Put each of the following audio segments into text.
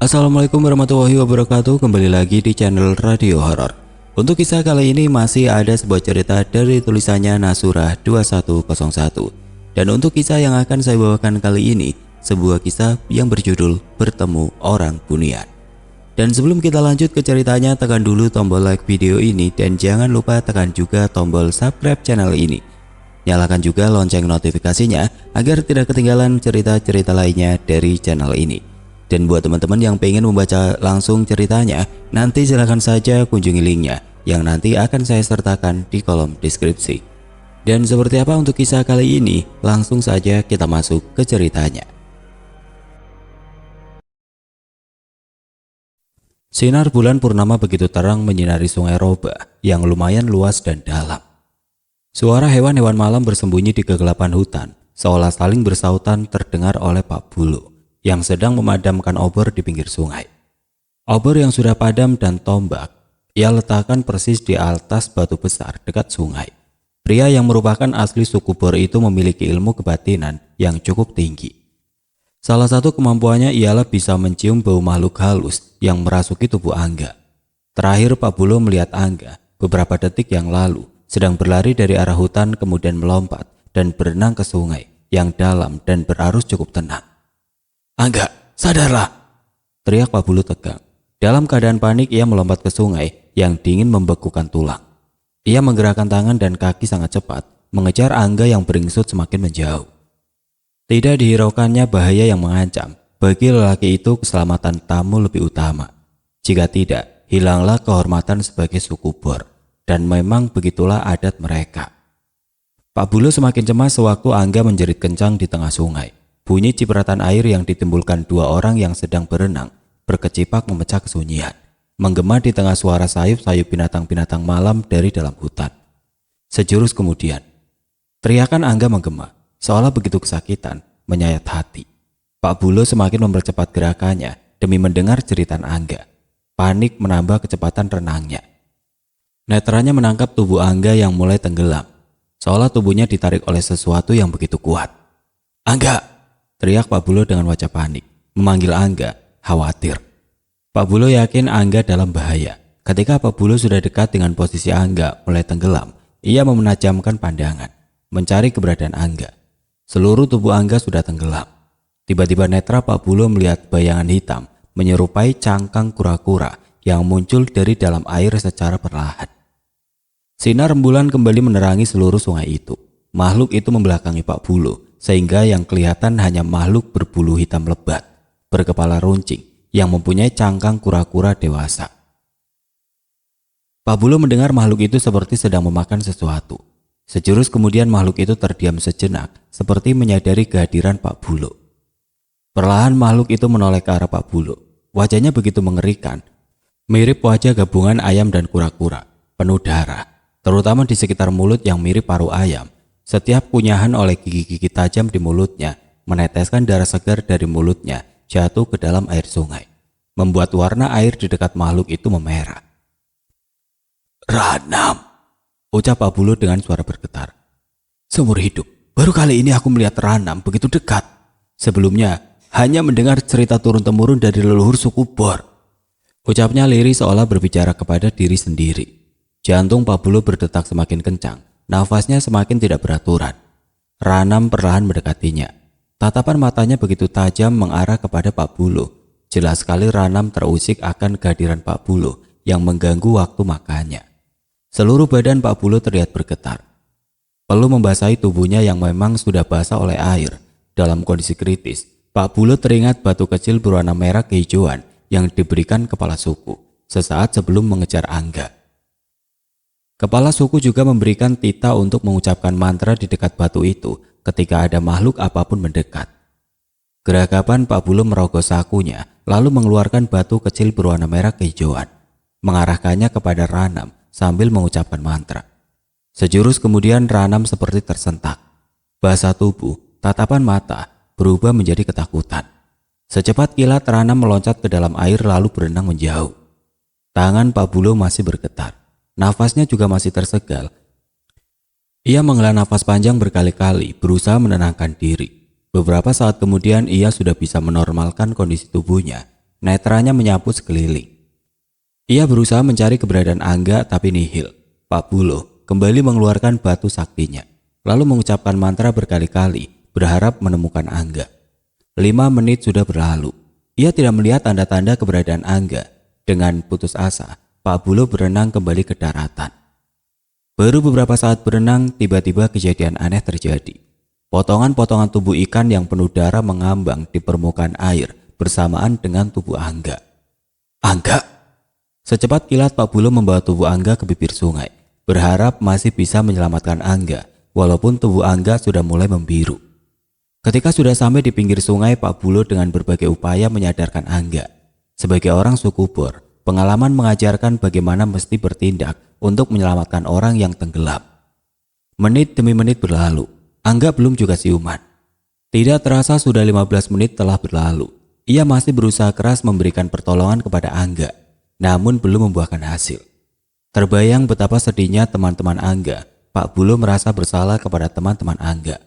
Assalamualaikum warahmatullahi wabarakatuh. Kembali lagi di channel Radio Horor. Untuk kisah kali ini masih ada sebuah cerita dari tulisannya Nasurah 2101. Dan untuk kisah yang akan saya bawakan kali ini, sebuah kisah yang berjudul Bertemu Orang Bunian. Dan sebelum kita lanjut ke ceritanya, tekan dulu tombol like video ini dan jangan lupa tekan juga tombol subscribe channel ini. Nyalakan juga lonceng notifikasinya agar tidak ketinggalan cerita-cerita lainnya dari channel ini. Dan buat teman-teman yang pengen membaca langsung ceritanya, nanti silahkan saja kunjungi linknya yang nanti akan saya sertakan di kolom deskripsi. Dan seperti apa untuk kisah kali ini, langsung saja kita masuk ke ceritanya. Sinar bulan purnama begitu terang menyinari sungai Roba yang lumayan luas dan dalam. Suara hewan-hewan malam bersembunyi di kegelapan hutan, seolah saling bersautan terdengar oleh Pak Bulu yang sedang memadamkan obor di pinggir sungai. Obor yang sudah padam dan tombak, ia letakkan persis di atas batu besar dekat sungai. Pria yang merupakan asli suku Bor itu memiliki ilmu kebatinan yang cukup tinggi. Salah satu kemampuannya ialah bisa mencium bau makhluk halus yang merasuki tubuh Angga. Terakhir Pak Bulu melihat Angga beberapa detik yang lalu sedang berlari dari arah hutan kemudian melompat dan berenang ke sungai yang dalam dan berarus cukup tenang. "Angga, sadarlah!" teriak Pak Bulu tegang. Dalam keadaan panik ia melompat ke sungai yang dingin membekukan tulang. Ia menggerakkan tangan dan kaki sangat cepat mengejar Angga yang beringsut semakin menjauh. Tidak dihiraukannya bahaya yang mengancam. Bagi lelaki itu keselamatan tamu lebih utama. Jika tidak, hilanglah kehormatan sebagai suku Bor. Dan memang begitulah adat mereka. Pak Bulu semakin cemas sewaktu Angga menjerit kencang di tengah sungai. Bunyi cipratan air yang ditimbulkan dua orang yang sedang berenang berkecipak memecah kesunyian, menggema di tengah suara sayup-sayup binatang-binatang malam dari dalam hutan. Sejurus kemudian, teriakan Angga menggema, seolah begitu kesakitan, menyayat hati. Pak Bulu semakin mempercepat gerakannya demi mendengar jeritan Angga. Panik menambah kecepatan renangnya. Netranya menangkap tubuh Angga yang mulai tenggelam, seolah tubuhnya ditarik oleh sesuatu yang begitu kuat. "Angga!" teriak Pak Bulu dengan wajah panik, memanggil Angga, khawatir. Pak Bulu yakin Angga dalam bahaya. Ketika Pak Bulu sudah dekat dengan posisi Angga mulai tenggelam, ia menajamkan pandangan, mencari keberadaan Angga. Seluruh tubuh Angga sudah tenggelam. Tiba-tiba netra Pak Bulu melihat bayangan hitam menyerupai cangkang kura-kura yang muncul dari dalam air secara perlahan. Sinar rembulan kembali menerangi seluruh sungai itu. Makhluk itu membelakangi Pak Bulu, sehingga yang kelihatan hanya makhluk berbulu hitam lebat, berkepala runcing, yang mempunyai cangkang kura-kura dewasa. Pak Bulu mendengar makhluk itu seperti sedang memakan sesuatu. Sejurus kemudian makhluk itu terdiam sejenak, seperti menyadari kehadiran Pak Bulu. Perlahan makhluk itu menoleh ke arah Pak Bulu. Wajahnya begitu mengerikan, mirip wajah gabungan ayam dan kura-kura, penuh darah, terutama di sekitar mulut yang mirip paruh ayam. Setiap kunyahan oleh gigi-gigi tajam di mulutnya meneteskan darah segar dari mulutnya jatuh ke dalam air sungai, membuat warna air di dekat makhluk itu memerah. "Ranam," ucap Pak Bulu dengan suara bergetar. "Seumur hidup, baru kali ini aku melihat Ranam begitu dekat. Sebelumnya, hanya mendengar cerita turun-temurun dari leluhur suku Bor." Ucapnya lirih seolah berbicara kepada diri sendiri. Jantung Pak Bulu berdetak semakin kencang. Nafasnya semakin tidak beraturan. Ranam perlahan mendekatinya. Tatapan matanya begitu tajam mengarah kepada Pak Bulu. Jelas sekali Ranam terusik akan kehadiran Pak Bulu yang mengganggu waktu makannya. Seluruh badan Pak Bulu terlihat bergetar. Perlu membasahi tubuhnya yang memang sudah basah oleh air. Dalam kondisi kritis, Pak Bulu teringat batu kecil berwarna merah kehijauan yang diberikan kepala suku sesaat sebelum mengejar Angga. Kepala suku juga memberikan titah untuk mengucapkan mantra di dekat batu itu ketika ada makhluk apapun mendekat. Geragapan Pak Bulu merogoh sakunya lalu mengeluarkan batu kecil berwarna merah kehijauan, mengarahkannya kepada Ranam sambil mengucapkan mantra. Sejurus kemudian Ranam seperti tersentak. Basah tubuh, tatapan mata berubah menjadi ketakutan. Secepat kilat Ranam meloncat ke dalam air lalu berenang menjauh. Tangan Pak Bulu masih bergetar. Nafasnya juga masih tersegal. Ia menghela nafas panjang berkali-kali, berusaha menenangkan diri. Beberapa saat kemudian ia sudah bisa menormalkan kondisi tubuhnya Netranya menyapu sekeliling. Ia berusaha mencari keberadaan Angga tapi nihil. Pak Bulo kembali mengeluarkan batu saktinya, lalu mengucapkan mantra berkali-kali berharap menemukan Angga. 5 menit sudah berlalu. Ia tidak melihat tanda-tanda keberadaan Angga. Dengan putus asa, Pak Bulo berenang kembali ke daratan. Baru beberapa saat berenang, tiba-tiba kejadian aneh terjadi. Potongan-potongan tubuh ikan yang penuh darah mengambang di permukaan air bersamaan dengan tubuh Angga. Angga! Secepat kilat Pak Bulo membawa tubuh Angga ke bibir sungai, berharap masih bisa menyelamatkan Angga, walaupun tubuh Angga sudah mulai membiru. Ketika sudah sampai di pinggir sungai, Pak Bulo dengan berbagai upaya menyadarkan Angga. Sebagai orang suku Bor, pengalaman mengajarkan bagaimana mesti bertindak untuk menyelamatkan orang yang tenggelam. Menit demi menit berlalu, Angga belum juga siuman. Tidak terasa sudah 15 menit telah berlalu. Ia masih berusaha keras memberikan pertolongan kepada Angga, namun belum membuahkan hasil. Terbayang betapa sedihnya teman-teman Angga. Pak Bulo merasa bersalah kepada teman-teman Angga,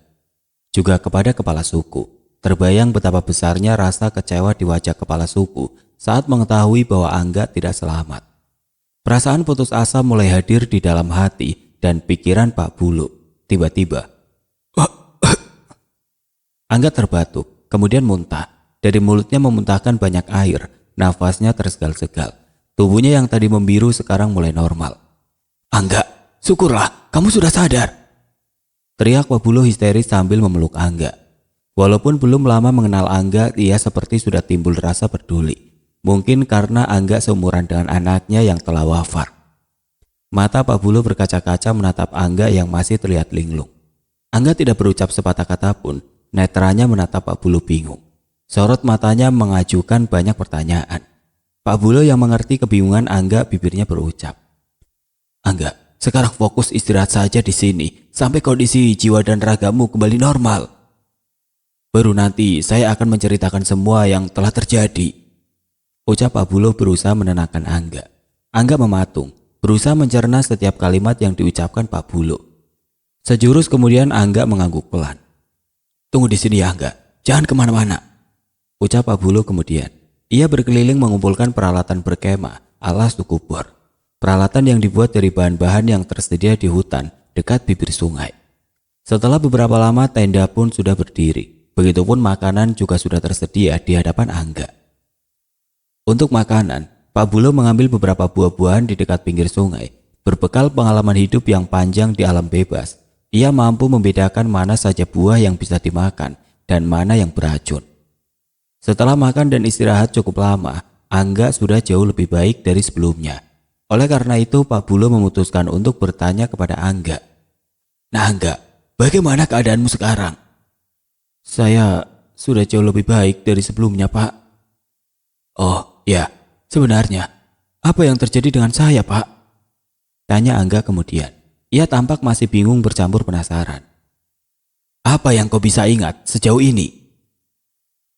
juga kepada kepala suku. Terbayang betapa besarnya rasa kecewa di wajah kepala suku saat mengetahui bahwa Angga tidak selamat. Perasaan putus asa mulai hadir di dalam hati dan pikiran Pak Bulo. Tiba-tiba, Angga terbatuk, kemudian muntah. Dari mulutnya memuntahkan banyak air, nafasnya tersegal-segal. Tubuhnya yang tadi membiru sekarang mulai normal. Angga, syukurlah, kamu sudah sadar. Teriak Pak Bulo histeris sambil memeluk Angga. Walaupun belum lama mengenal Angga, ia seperti sudah timbul rasa peduli. Mungkin karena Angga seumuran dengan anaknya yang telah wafat. Mata Pak Bulo berkaca-kaca menatap Angga yang masih terlihat linglung. Angga tidak berucap sepatah kata pun, netranya menatap Pak Bulo bingung. Sorot matanya mengajukan banyak pertanyaan. Pak Bulo yang mengerti kebingungan Angga, bibirnya berucap, Angga, sekarang fokus istirahat saja di sini sampai kondisi jiwa dan ragamu kembali normal. Baru nanti saya akan menceritakan semua yang telah terjadi. Ucap Pak Bulo berusaha menenangkan Angga. Angga mematung, berusaha mencerna setiap kalimat yang diucapkan Pak Bulo. Sejurus kemudian Angga mengangguk pelan. Tunggu di sini ya Angga, jangan kemana-mana. Ucap Pak Bulo kemudian. Ia berkeliling mengumpulkan peralatan berkemah ala suku Bor. Peralatan yang dibuat dari bahan-bahan yang tersedia di hutan dekat bibir sungai. Setelah beberapa lama tenda pun sudah berdiri. Begitupun makanan juga sudah tersedia di hadapan Angga. Untuk makanan, Pak Bulo mengambil beberapa buah-buahan di dekat pinggir sungai. Berbekal pengalaman hidup yang panjang di alam bebas, ia mampu membedakan mana saja buah yang bisa dimakan dan mana yang beracun. Setelah makan dan istirahat cukup lama, Angga sudah jauh lebih baik dari sebelumnya. Oleh karena itu, Pak Bulo memutuskan untuk bertanya kepada Angga. Nah Angga, bagaimana keadaanmu sekarang? Saya sudah jauh lebih baik dari sebelumnya, Pak. Oh ya, sebenarnya apa yang terjadi dengan saya, Pak? Tanya Angga kemudian. Ia tampak masih bingung bercampur penasaran. Apa yang kau bisa ingat sejauh ini?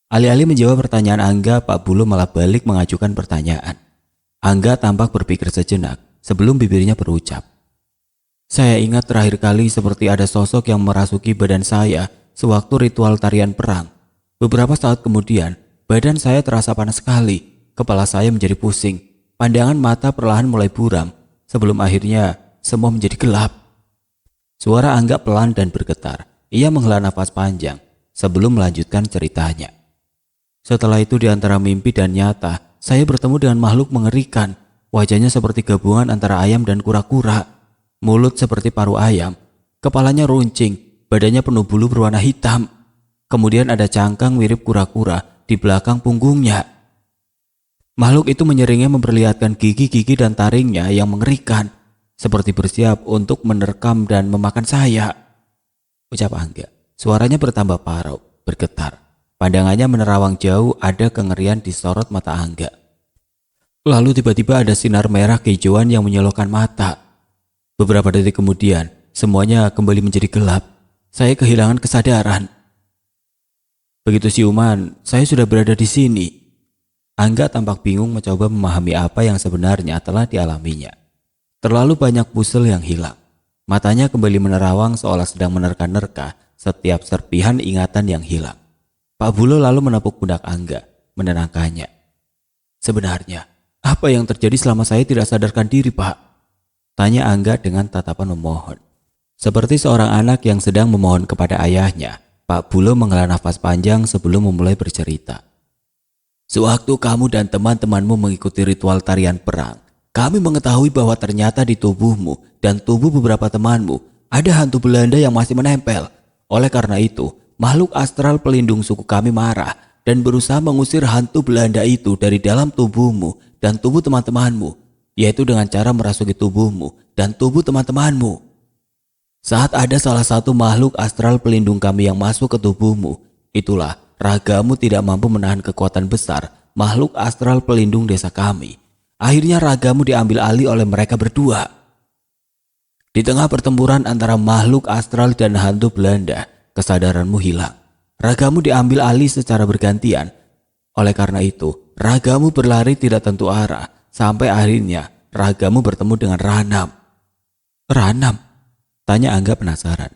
Alih-alih menjawab pertanyaan Angga, Pak Bulo malah balik mengajukan pertanyaan. Angga tampak berpikir sejenak sebelum bibirnya berucap. Saya ingat terakhir kali seperti ada sosok yang merasuki badan saya sewaktu ritual tarian perang. Beberapa saat kemudian, badan saya terasa panas sekali, kepala saya menjadi pusing, pandangan mata perlahan mulai buram, sebelum akhirnya semua menjadi gelap. Suara Angga pelan dan bergetar. Ia menghela nafas panjang sebelum melanjutkan ceritanya. Setelah itu di antara mimpi dan nyata, saya bertemu dengan makhluk mengerikan. Wajahnya seperti gabungan antara ayam dan kura-kura. Mulut seperti paruh ayam. Kepalanya runcing, badannya penuh bulu berwarna hitam. Kemudian ada cangkang mirip kura-kura di belakang punggungnya. Makhluk itu menyeringnya memperlihatkan gigi-gigi dan taringnya yang mengerikan. Seperti bersiap untuk menerkam dan memakan saya. Ucap Angga. Suaranya bertambah parau, bergetar. Pandangannya menerawang jauh, ada kengerian di sorot mata Angga. Lalu tiba-tiba ada sinar merah kehijauan yang menyilaukan mata. Beberapa detik kemudian, semuanya kembali menjadi gelap. Saya kehilangan kesadaran. Begitu siuman, saya sudah berada di sini. Angga tampak bingung mencoba memahami apa yang sebenarnya telah dialaminya. Terlalu banyak puzzle yang hilang. Matanya kembali menerawang seolah sedang menerka-nerka setiap serpihan ingatan yang hilang. Pak Bulo lalu menepuk pundak Angga, menenangkannya. Sebenarnya, apa yang terjadi selama saya tidak sadarkan diri, Pak? Tanya Angga dengan tatapan memohon. Seperti seorang anak yang sedang memohon kepada ayahnya, Pak Bulo menghela nafas panjang sebelum memulai bercerita. Sewaktu kamu dan teman-temanmu mengikuti ritual tarian perang, kami mengetahui bahwa ternyata di tubuhmu dan tubuh beberapa temanmu ada hantu Belanda yang masih menempel. Oleh karena itu, makhluk astral pelindung suku kami marah dan berusaha mengusir hantu Belanda itu dari dalam tubuhmu dan tubuh teman-temanmu, yaitu dengan cara merasuki tubuhmu dan tubuh teman-temanmu. Saat ada salah satu makhluk astral pelindung kami yang masuk ke tubuhmu, itulah ragamu tidak mampu menahan kekuatan besar makhluk astral pelindung desa kami. Akhirnya ragamu diambil alih oleh mereka berdua. Di tengah pertempuran antara makhluk astral dan hantu Belanda, kesadaranmu hilang. Ragamu diambil alih secara bergantian. Oleh karena itu, ragamu berlari tidak tentu arah sampai akhirnya ragamu bertemu dengan Ranam. Ranam? Tanya Angga penasaran.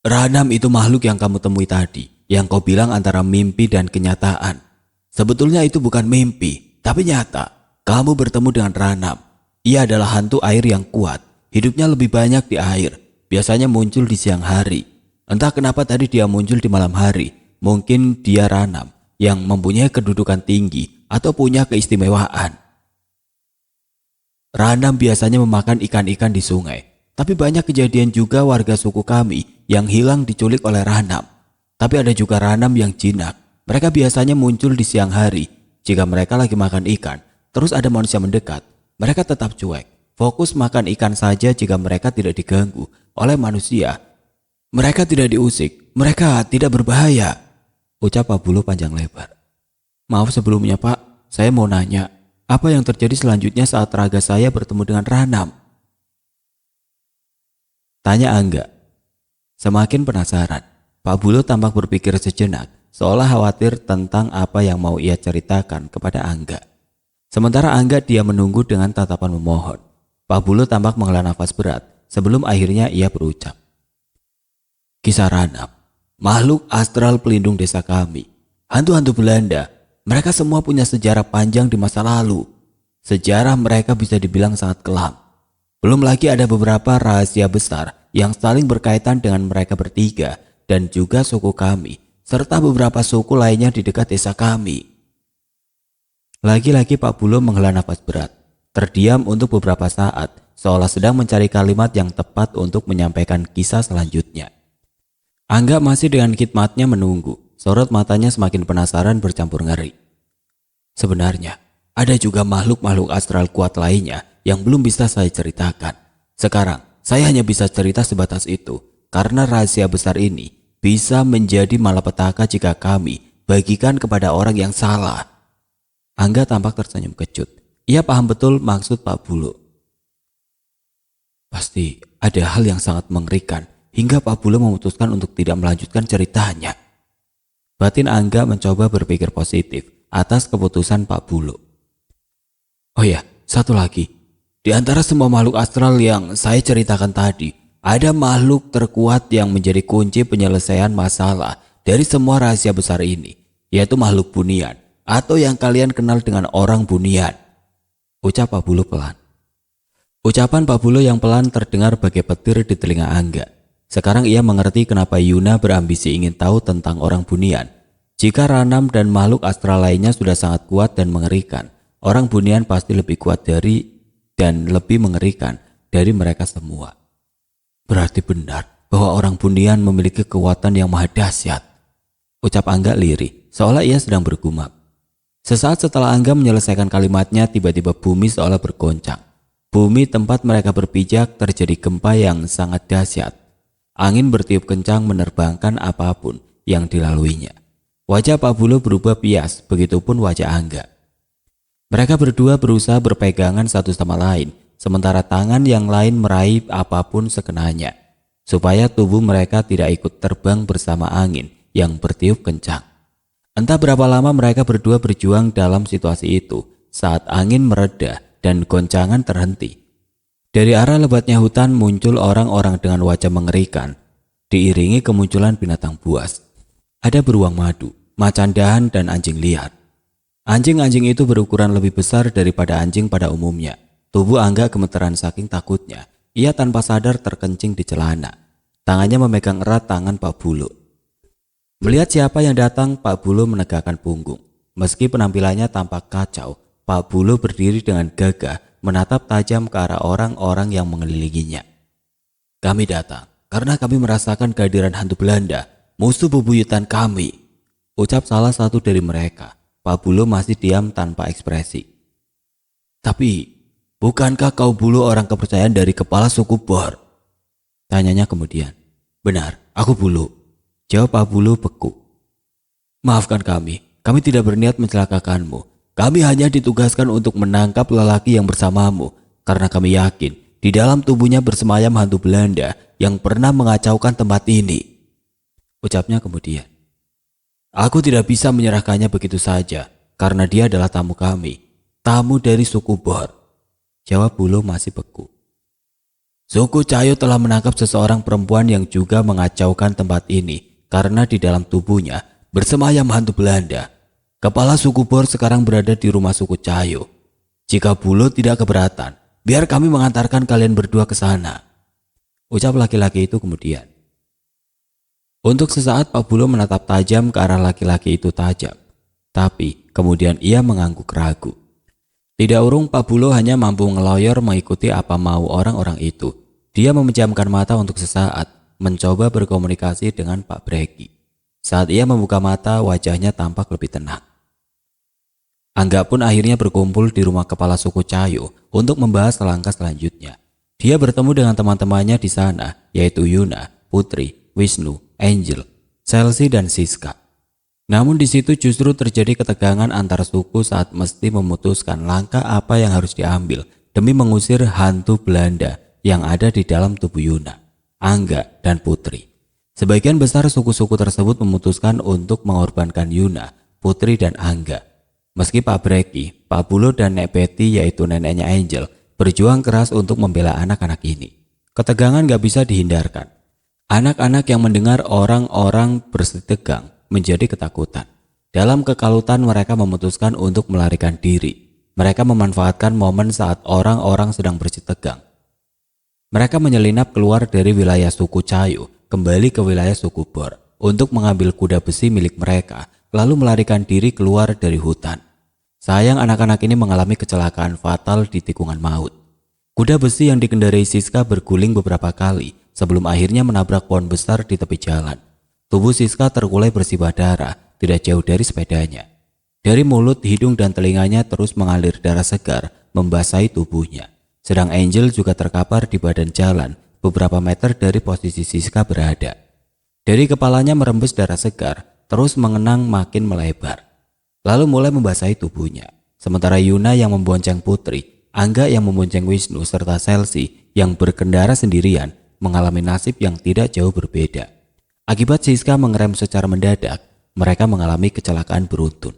Ranam itu makhluk yang kamu temui tadi, yang kau bilang antara mimpi dan kenyataan. Sebetulnya itu bukan mimpi, tapi nyata. Kamu bertemu dengan Ranam. Ia adalah hantu air yang kuat. Hidupnya lebih banyak di air. Biasanya muncul di siang hari. Entah kenapa tadi dia muncul di malam hari. Mungkin dia Ranam yang mempunyai kedudukan tinggi atau punya keistimewaan. Ranam biasanya memakan ikan-ikan di sungai. Tapi banyak kejadian juga warga suku kami yang hilang diculik oleh Ranam. Tapi ada juga Ranam yang jinak. Mereka biasanya muncul di siang hari. Jika mereka lagi makan ikan, terus ada manusia mendekat, mereka tetap cuek. Fokus makan ikan saja jika mereka tidak diganggu oleh manusia. Mereka tidak diusik, mereka tidak berbahaya. Ucap Pak Bulo panjang lebar. Maaf sebelumnya Pak, saya mau nanya, apa yang terjadi selanjutnya saat raga saya bertemu dengan Ranam? Tanya Angga. Semakin penasaran, Pak Bulo tampak berpikir sejenak, seolah khawatir tentang apa yang mau ia ceritakan kepada Angga. Sementara Angga dia menunggu dengan tatapan memohon. Pak Bulo tampak menghela nafas berat sebelum akhirnya ia berucap. Kisah Ranam, makhluk astral pelindung desa kami. Hantu-hantu Belanda, mereka semua punya sejarah panjang di masa lalu. Sejarah mereka bisa dibilang sangat kelam. Belum lagi ada beberapa rahasia besar yang saling berkaitan dengan mereka bertiga dan juga suku kami, serta beberapa suku lainnya di dekat desa kami. Lagi-lagi Pak Bulo menghela nafas berat, terdiam untuk beberapa saat, seolah sedang mencari kalimat yang tepat untuk menyampaikan kisah selanjutnya. Angga masih dengan khidmatnya menunggu, sorot matanya semakin penasaran bercampur ngeri. Sebenarnya, ada juga makhluk-makhluk astral kuat lainnya yang belum bisa saya ceritakan. Sekarang, saya hanya bisa cerita sebatas itu, karena rahasia besar ini bisa menjadi malapetaka jika kami bagikan kepada orang yang salah. Angga tampak tersenyum kecut. Ia paham betul maksud Pak Bulo. Pasti ada hal yang sangat mengerikan hingga Pak Bulo memutuskan untuk tidak melanjutkan ceritanya. Batin Angga mencoba berpikir positif atas keputusan Pak Bulo. Oh ya, satu lagi. Di antara semua makhluk astral yang saya ceritakan tadi, ada makhluk terkuat yang menjadi kunci penyelesaian masalah dari semua rahasia besar ini, yaitu makhluk bunian. Atau yang kalian kenal dengan orang bunian. Ucap Pak Bulo pelan. Ucapan Pak Bulo yang pelan terdengar bagai petir di telinga Angga. Sekarang ia mengerti kenapa Yuna berambisi ingin tahu tentang orang bunian. Jika Ranam dan makhluk astral lainnya sudah sangat kuat dan mengerikan, orang bunian pasti lebih kuat dari dan lebih mengerikan dari mereka semua. Berarti benar bahwa orang bunian memiliki kekuatan yang maha dahsyat. Ucap Angga lirih, seolah ia sedang bergumam. Sesaat setelah Angga menyelesaikan kalimatnya, tiba-tiba bumi seolah bergoncang. Bumi tempat mereka berpijak terjadi gempa yang sangat dahsyat. Angin bertiup kencang menerbangkan apapun yang dilaluinya. Wajah Pak Bulo berubah pias, begitupun wajah Angga. Mereka berdua berusaha berpegangan satu sama lain, sementara tangan yang lain meraih apapun sekenanya, supaya tubuh mereka tidak ikut terbang bersama angin yang bertiup kencang. Entah berapa lama mereka berdua berjuang dalam situasi itu saat angin mereda dan goncangan terhenti. Dari arah lebatnya hutan muncul orang-orang dengan wajah mengerikan, diiringi kemunculan binatang buas. Ada beruang madu, macan dahan dan anjing liar. Anjing-anjing itu berukuran lebih besar daripada anjing pada umumnya. Tubuh Angga gemeteran saking takutnya. Ia tanpa sadar terkencing di celana. Tangannya memegang erat tangan Pak Bulu. Melihat siapa yang datang, Pak Bulu menegakkan punggung. Meski penampilannya tampak kacau, Pak Bulu berdiri dengan gagah menatap tajam ke arah orang-orang yang mengelilinginya. Kami datang karena kami merasakan kehadiran hantu Belanda, musuh bebuyutan kami, ucap salah satu dari mereka. Pak Bulu masih diam tanpa ekspresi. Tapi, bukankah kau Bulu orang kepercayaan dari kepala suku Bor? Tanyanya kemudian. Benar, aku Bulu, jawab Pak Bulu beku. Maafkan kami tidak berniat mencelakakanmu. Kami hanya ditugaskan untuk menangkap lelaki yang bersamamu, karena kami yakin di dalam tubuhnya bersemayam hantu Belanda yang pernah mengacaukan tempat ini. Ucapnya kemudian. Aku tidak bisa menyerahkannya begitu saja, karena dia adalah tamu kami, tamu dari suku Bor, jawab Bulu masih beku. Suku Cayo telah menangkap seseorang perempuan yang juga mengacaukan tempat ini, karena di dalam tubuhnya bersemayam hantu Belanda. Kepala suku Bor sekarang berada di rumah suku Cayo. Jika Bulu tidak keberatan, biar kami mengantarkan kalian berdua ke sana, ucap laki-laki itu kemudian. Untuk sesaat Pak Bulu menatap tajam ke arah laki-laki itu tajam. Tapi kemudian ia mengangguk ragu. Tidak urung Pak Bulu hanya mampu ngeloyor mengikuti apa mau orang-orang itu. Dia memejamkan mata untuk sesaat, mencoba berkomunikasi dengan Pak Breki. Saat ia membuka mata, wajahnya tampak lebih tenang. Angga pun akhirnya berkumpul di rumah kepala suku Cayo untuk membahas langkah selanjutnya. Dia bertemu dengan teman-temannya di sana, yaitu Yuna, Putri, Wisnu, Angel, Chelsea dan Siska. Namun di situ justru terjadi ketegangan antar suku saat mesti memutuskan langkah apa yang harus diambil demi mengusir hantu Belanda yang ada di dalam tubuh Yuna, Angga dan Putri. Sebagian besar suku-suku tersebut memutuskan untuk mengorbankan Yuna, Putri dan Angga. Meski Pak Breki, Pak Bulu dan Nek Betty yaitu neneknya Angel berjuang keras untuk membela anak-anak ini. Ketegangan gak bisa dihindarkan. Anak-anak yang mendengar orang-orang bersitegang menjadi ketakutan. Dalam kekalutan mereka memutuskan untuk melarikan diri. Mereka memanfaatkan momen saat orang-orang sedang bersitegang. Mereka menyelinap keluar dari wilayah suku Cayo, kembali ke wilayah suku Bor untuk mengambil kuda besi milik mereka, lalu melarikan diri keluar dari hutan. Sayang anak-anak ini mengalami kecelakaan fatal di tikungan maut. Kuda besi yang dikendarai Siska berguling beberapa kali sebelum akhirnya menabrak pohon besar di tepi jalan. Tubuh Siska terkulai bersibah darah tidak jauh dari sepedanya. Dari mulut, hidung dan telinganya terus mengalir darah segar membasahi tubuhnya. Sedang Angel juga terkapar di badan jalan beberapa meter dari posisi Siska berada. Dari kepalanya merembes darah segar terus mengenang makin melebar. Lalu mulai membasahi tubuhnya. Sementara Yuna yang membonceng Putri, Angga yang membonceng Wisnu serta Chelsea yang berkendara sendirian mengalami nasib yang tidak jauh berbeda. Akibat Siska mengerem secara mendadak, mereka mengalami kecelakaan beruntun.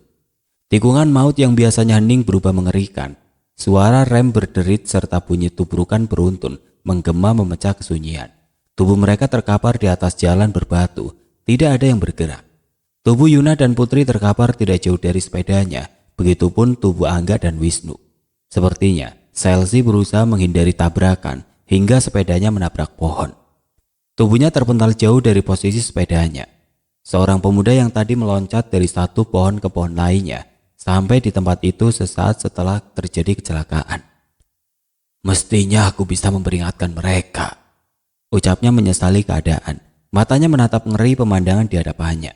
Tikungan maut yang biasanya hening berubah mengerikan. Suara rem berderit serta bunyi tubrukan beruntun menggema memecah kesunyian. Tubuh mereka terkapar di atas jalan berbatu, tidak ada yang bergerak. Tubuh Yuna dan Putri terkapar tidak jauh dari sepedanya, begitupun tubuh Angga dan Wisnu. Sepertinya Chelsea berusaha menghindari tabrakan hingga sepedanya menabrak pohon. Tubuhnya terpental jauh dari posisi sepedanya. Seorang pemuda yang tadi meloncat dari satu pohon ke pohon lainnya sampai di tempat itu sesaat setelah terjadi kecelakaan. Mestinya aku bisa memperingatkan mereka, ucapnya menyesali keadaan. Matanya menatap ngeri pemandangan di hadapannya.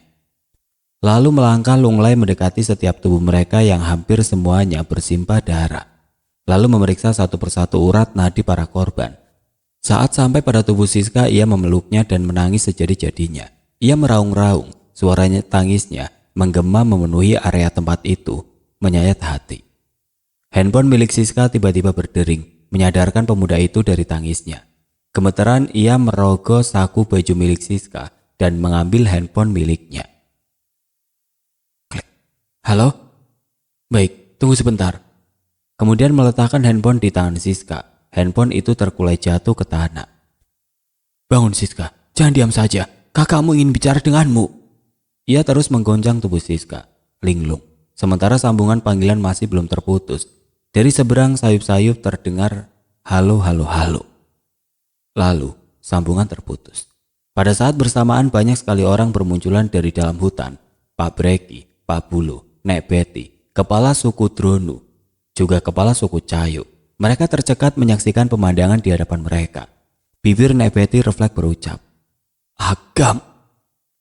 Lalu melangkah lunglai mendekati setiap tubuh mereka yang hampir semuanya bersimpah darah. Lalu memeriksa satu persatu urat nadi para korban. Saat sampai pada tubuh Siska, ia memeluknya dan menangis sejadi-jadinya. Ia meraung-raung, suaranya tangisnya menggema memenuhi area tempat itu, menyayat hati. Handphone milik Siska tiba-tiba berdering, menyadarkan pemuda itu dari tangisnya. Gemeteran ia merogoh saku baju milik Siska dan mengambil handphone miliknya. Klik. Halo? Baik, tunggu sebentar. Kemudian meletakkan handphone di tangan Siska. Handphone itu terkulai jatuh ke tanah. Bangun Siska, jangan diam saja. Kakakmu ingin bicara denganmu. Ia terus menggoncang tubuh Siska. Linglung, sementara sambungan panggilan masih belum terputus. Dari seberang sayup-sayup terdengar halo halo halo. Lalu sambungan terputus. Pada saat bersamaan banyak sekali orang bermunculan dari dalam hutan. Pak Breki, Pak Bulu, Nek Beti, kepala suku Dronu, juga kepala suku Cayu. Mereka tercekat menyaksikan pemandangan di hadapan mereka. Bibir Nek Beti refleks berucap, "Agam."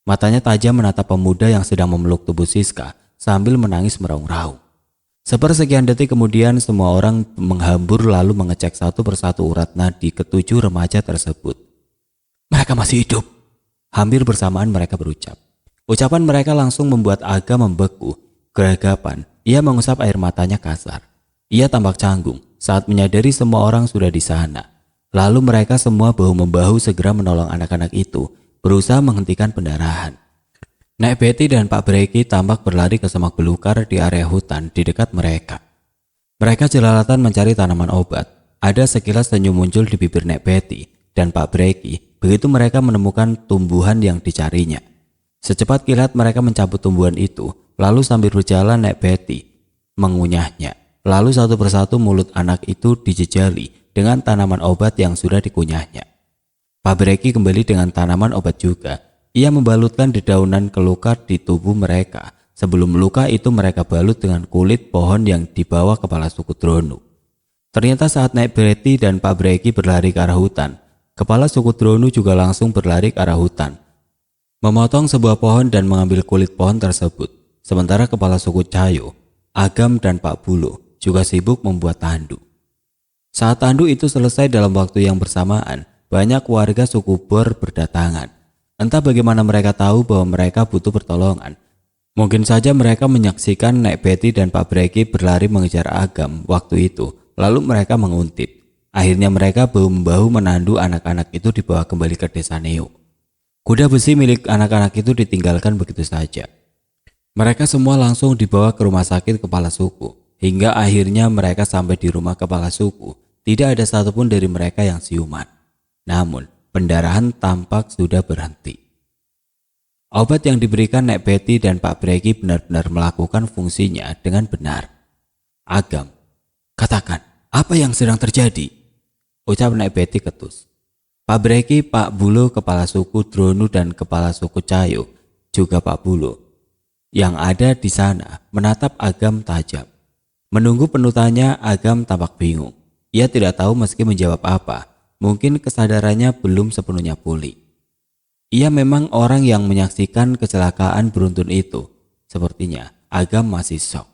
Matanya tajam menatap pemuda yang sedang memeluk tubuh Siska sambil menangis meraung-raung. Sepersekian detik kemudian semua orang menghambur lalu mengecek satu persatu urat nadi ketujuh remaja tersebut. "Mereka masih hidup." Hampir bersamaan mereka berucap. Ucapan mereka langsung membuat Agam membeku. Geragapan, ia mengusap air matanya kasar. Ia tampak canggung saat menyadari semua orang sudah di sana. Lalu mereka semua bahu-membahu segera menolong anak-anak itu, berusaha menghentikan pendarahan. Nek Beti dan Pak Breki tampak berlari ke semak belukar di area hutan di dekat mereka. Mereka jelalatan mencari tanaman obat. Ada sekilas senyum muncul di bibir Nek Beti dan Pak Breki begitu mereka menemukan tumbuhan yang dicarinya. Secepat kilat mereka mencabut tumbuhan itu, lalu sambil berjalan Nek Beti mengunyahnya. Lalu satu persatu mulut anak itu dijejali dengan tanaman obat yang sudah dikunyahnya. Pak Breki kembali dengan tanaman obat juga. Ia membalutkan dedaunan ke luka di tubuh mereka. Sebelum luka itu mereka balut dengan kulit pohon yang dibawa kepala suku Dronu. Ternyata saat Nek Beti dan Pak Breki berlari ke arah hutan, kepala suku Dronu juga langsung berlari ke arah hutan, memotong sebuah pohon dan mengambil kulit pohon tersebut. Sementara kepala suku Cayo, Agam dan Pak Bulu juga sibuk membuat tandu. Saat tandu itu selesai dalam waktu yang bersamaan, banyak warga suku Bor berdatangan. Entah bagaimana mereka tahu bahwa mereka butuh pertolongan. Mungkin saja mereka menyaksikan Nek Beti dan Pak Breki berlari mengejar Agam waktu itu, lalu mereka menguntit. Akhirnya mereka bahu-membahu menandu anak-anak itu dibawa kembali ke desa Neo. Kuda besi milik anak-anak itu ditinggalkan begitu saja. Mereka semua langsung dibawa ke rumah sakit kepala suku. Hingga akhirnya mereka sampai di rumah kepala suku. Tidak ada satupun dari mereka yang siuman. Namun pendarahan tampak sudah berhenti. Obat yang diberikan Nek Beti dan Pak Breki benar-benar melakukan fungsinya dengan benar. "Agam, katakan, apa yang sedang terjadi?" ucap Nek Beti ketus. Pak Breki, Pak Bulu, kepala suku Dronu dan kepala suku Cayo, juga Pak Bulu, yang ada di sana menatap Agam tajam. Menunggu penutannya, Agam tampak bingung. Ia tidak tahu meski menjawab apa. Mungkin kesadarannya belum sepenuhnya pulih. Ia memang orang yang menyaksikan kecelakaan beruntun itu. Sepertinya Agam masih shock.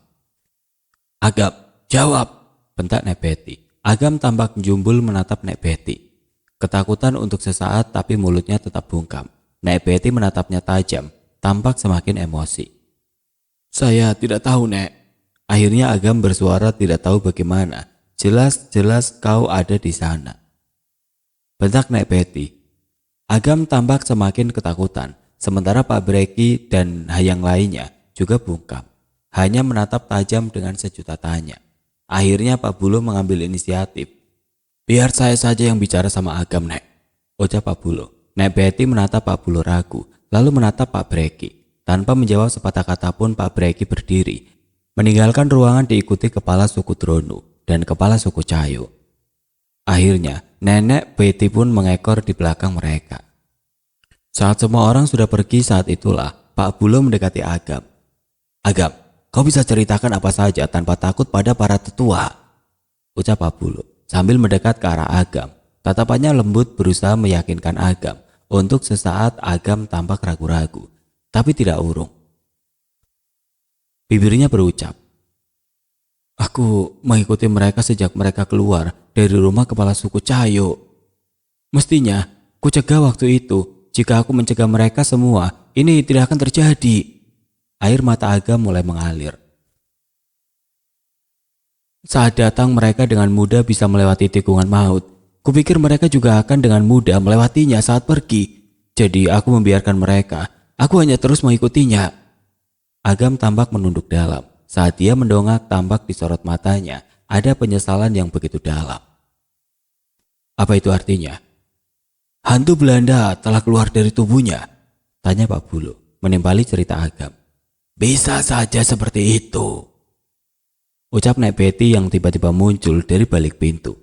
"Agam, jawab!" bentak Nek Beti. Agam tampak jumbul menatap Nek Beti. Ketakutan untuk sesaat tapi mulutnya tetap bungkam. Nek Beti menatapnya tajam, tampak semakin emosi. "Saya tidak tahu, Nek." Akhirnya Agam bersuara tidak tahu bagaimana. "Jelas-jelas kau ada di sana," bentak Nek Beti. Agam tampak semakin ketakutan, sementara Pak Breki dan yang lainnya juga bungkam, hanya menatap tajam dengan sejuta tanya. Akhirnya Pak Bulu mengambil inisiatif. "Biar saya saja yang bicara sama Agam, Nek," ucap Pak Bulu. Nek Beti menatap Pak Bulu ragu, lalu menatap Pak Breki. Tanpa menjawab sepatah kata pun Pak Breki berdiri, meninggalkan ruangan diikuti kepala suku Dronu dan kepala suku Cayo. Akhirnya, Nenek Beti pun mengekor di belakang mereka. Saat semua orang sudah pergi, saat itulah Pak Bulu mendekati Agam. "Agam, kau bisa ceritakan apa saja tanpa takut pada para tetua," ucap Pak Bulu sambil mendekat ke arah Agam. Tatapannya lembut berusaha meyakinkan Agam. Untuk sesaat Agam tampak ragu-ragu, tapi tidak urung. Bibirnya berucap, "Aku mengikuti mereka sejak mereka keluar dari rumah kepala suku Cayo. Mestinya ku cegah waktu itu. Jika aku mencegah mereka semua, ini tidak akan terjadi." Air mata Agam mulai mengalir. "Saat datang mereka dengan mudah bisa melewati tikungan maut. Kupikir mereka juga akan dengan mudah melewatinya saat pergi. Jadi aku membiarkan mereka. Aku hanya terus mengikutinya." Agam tampak menunduk dalam. Saat dia mendongak, tampak di sorot matanya ada penyesalan yang begitu dalam. "Apa itu artinya?" "Hantu Belanda telah keluar dari tubuhnya," tanya Pak Bulu, menimpali cerita Agam. Bisa saja seperti itu, ucap Nek Betty yang tiba-tiba muncul dari balik pintu.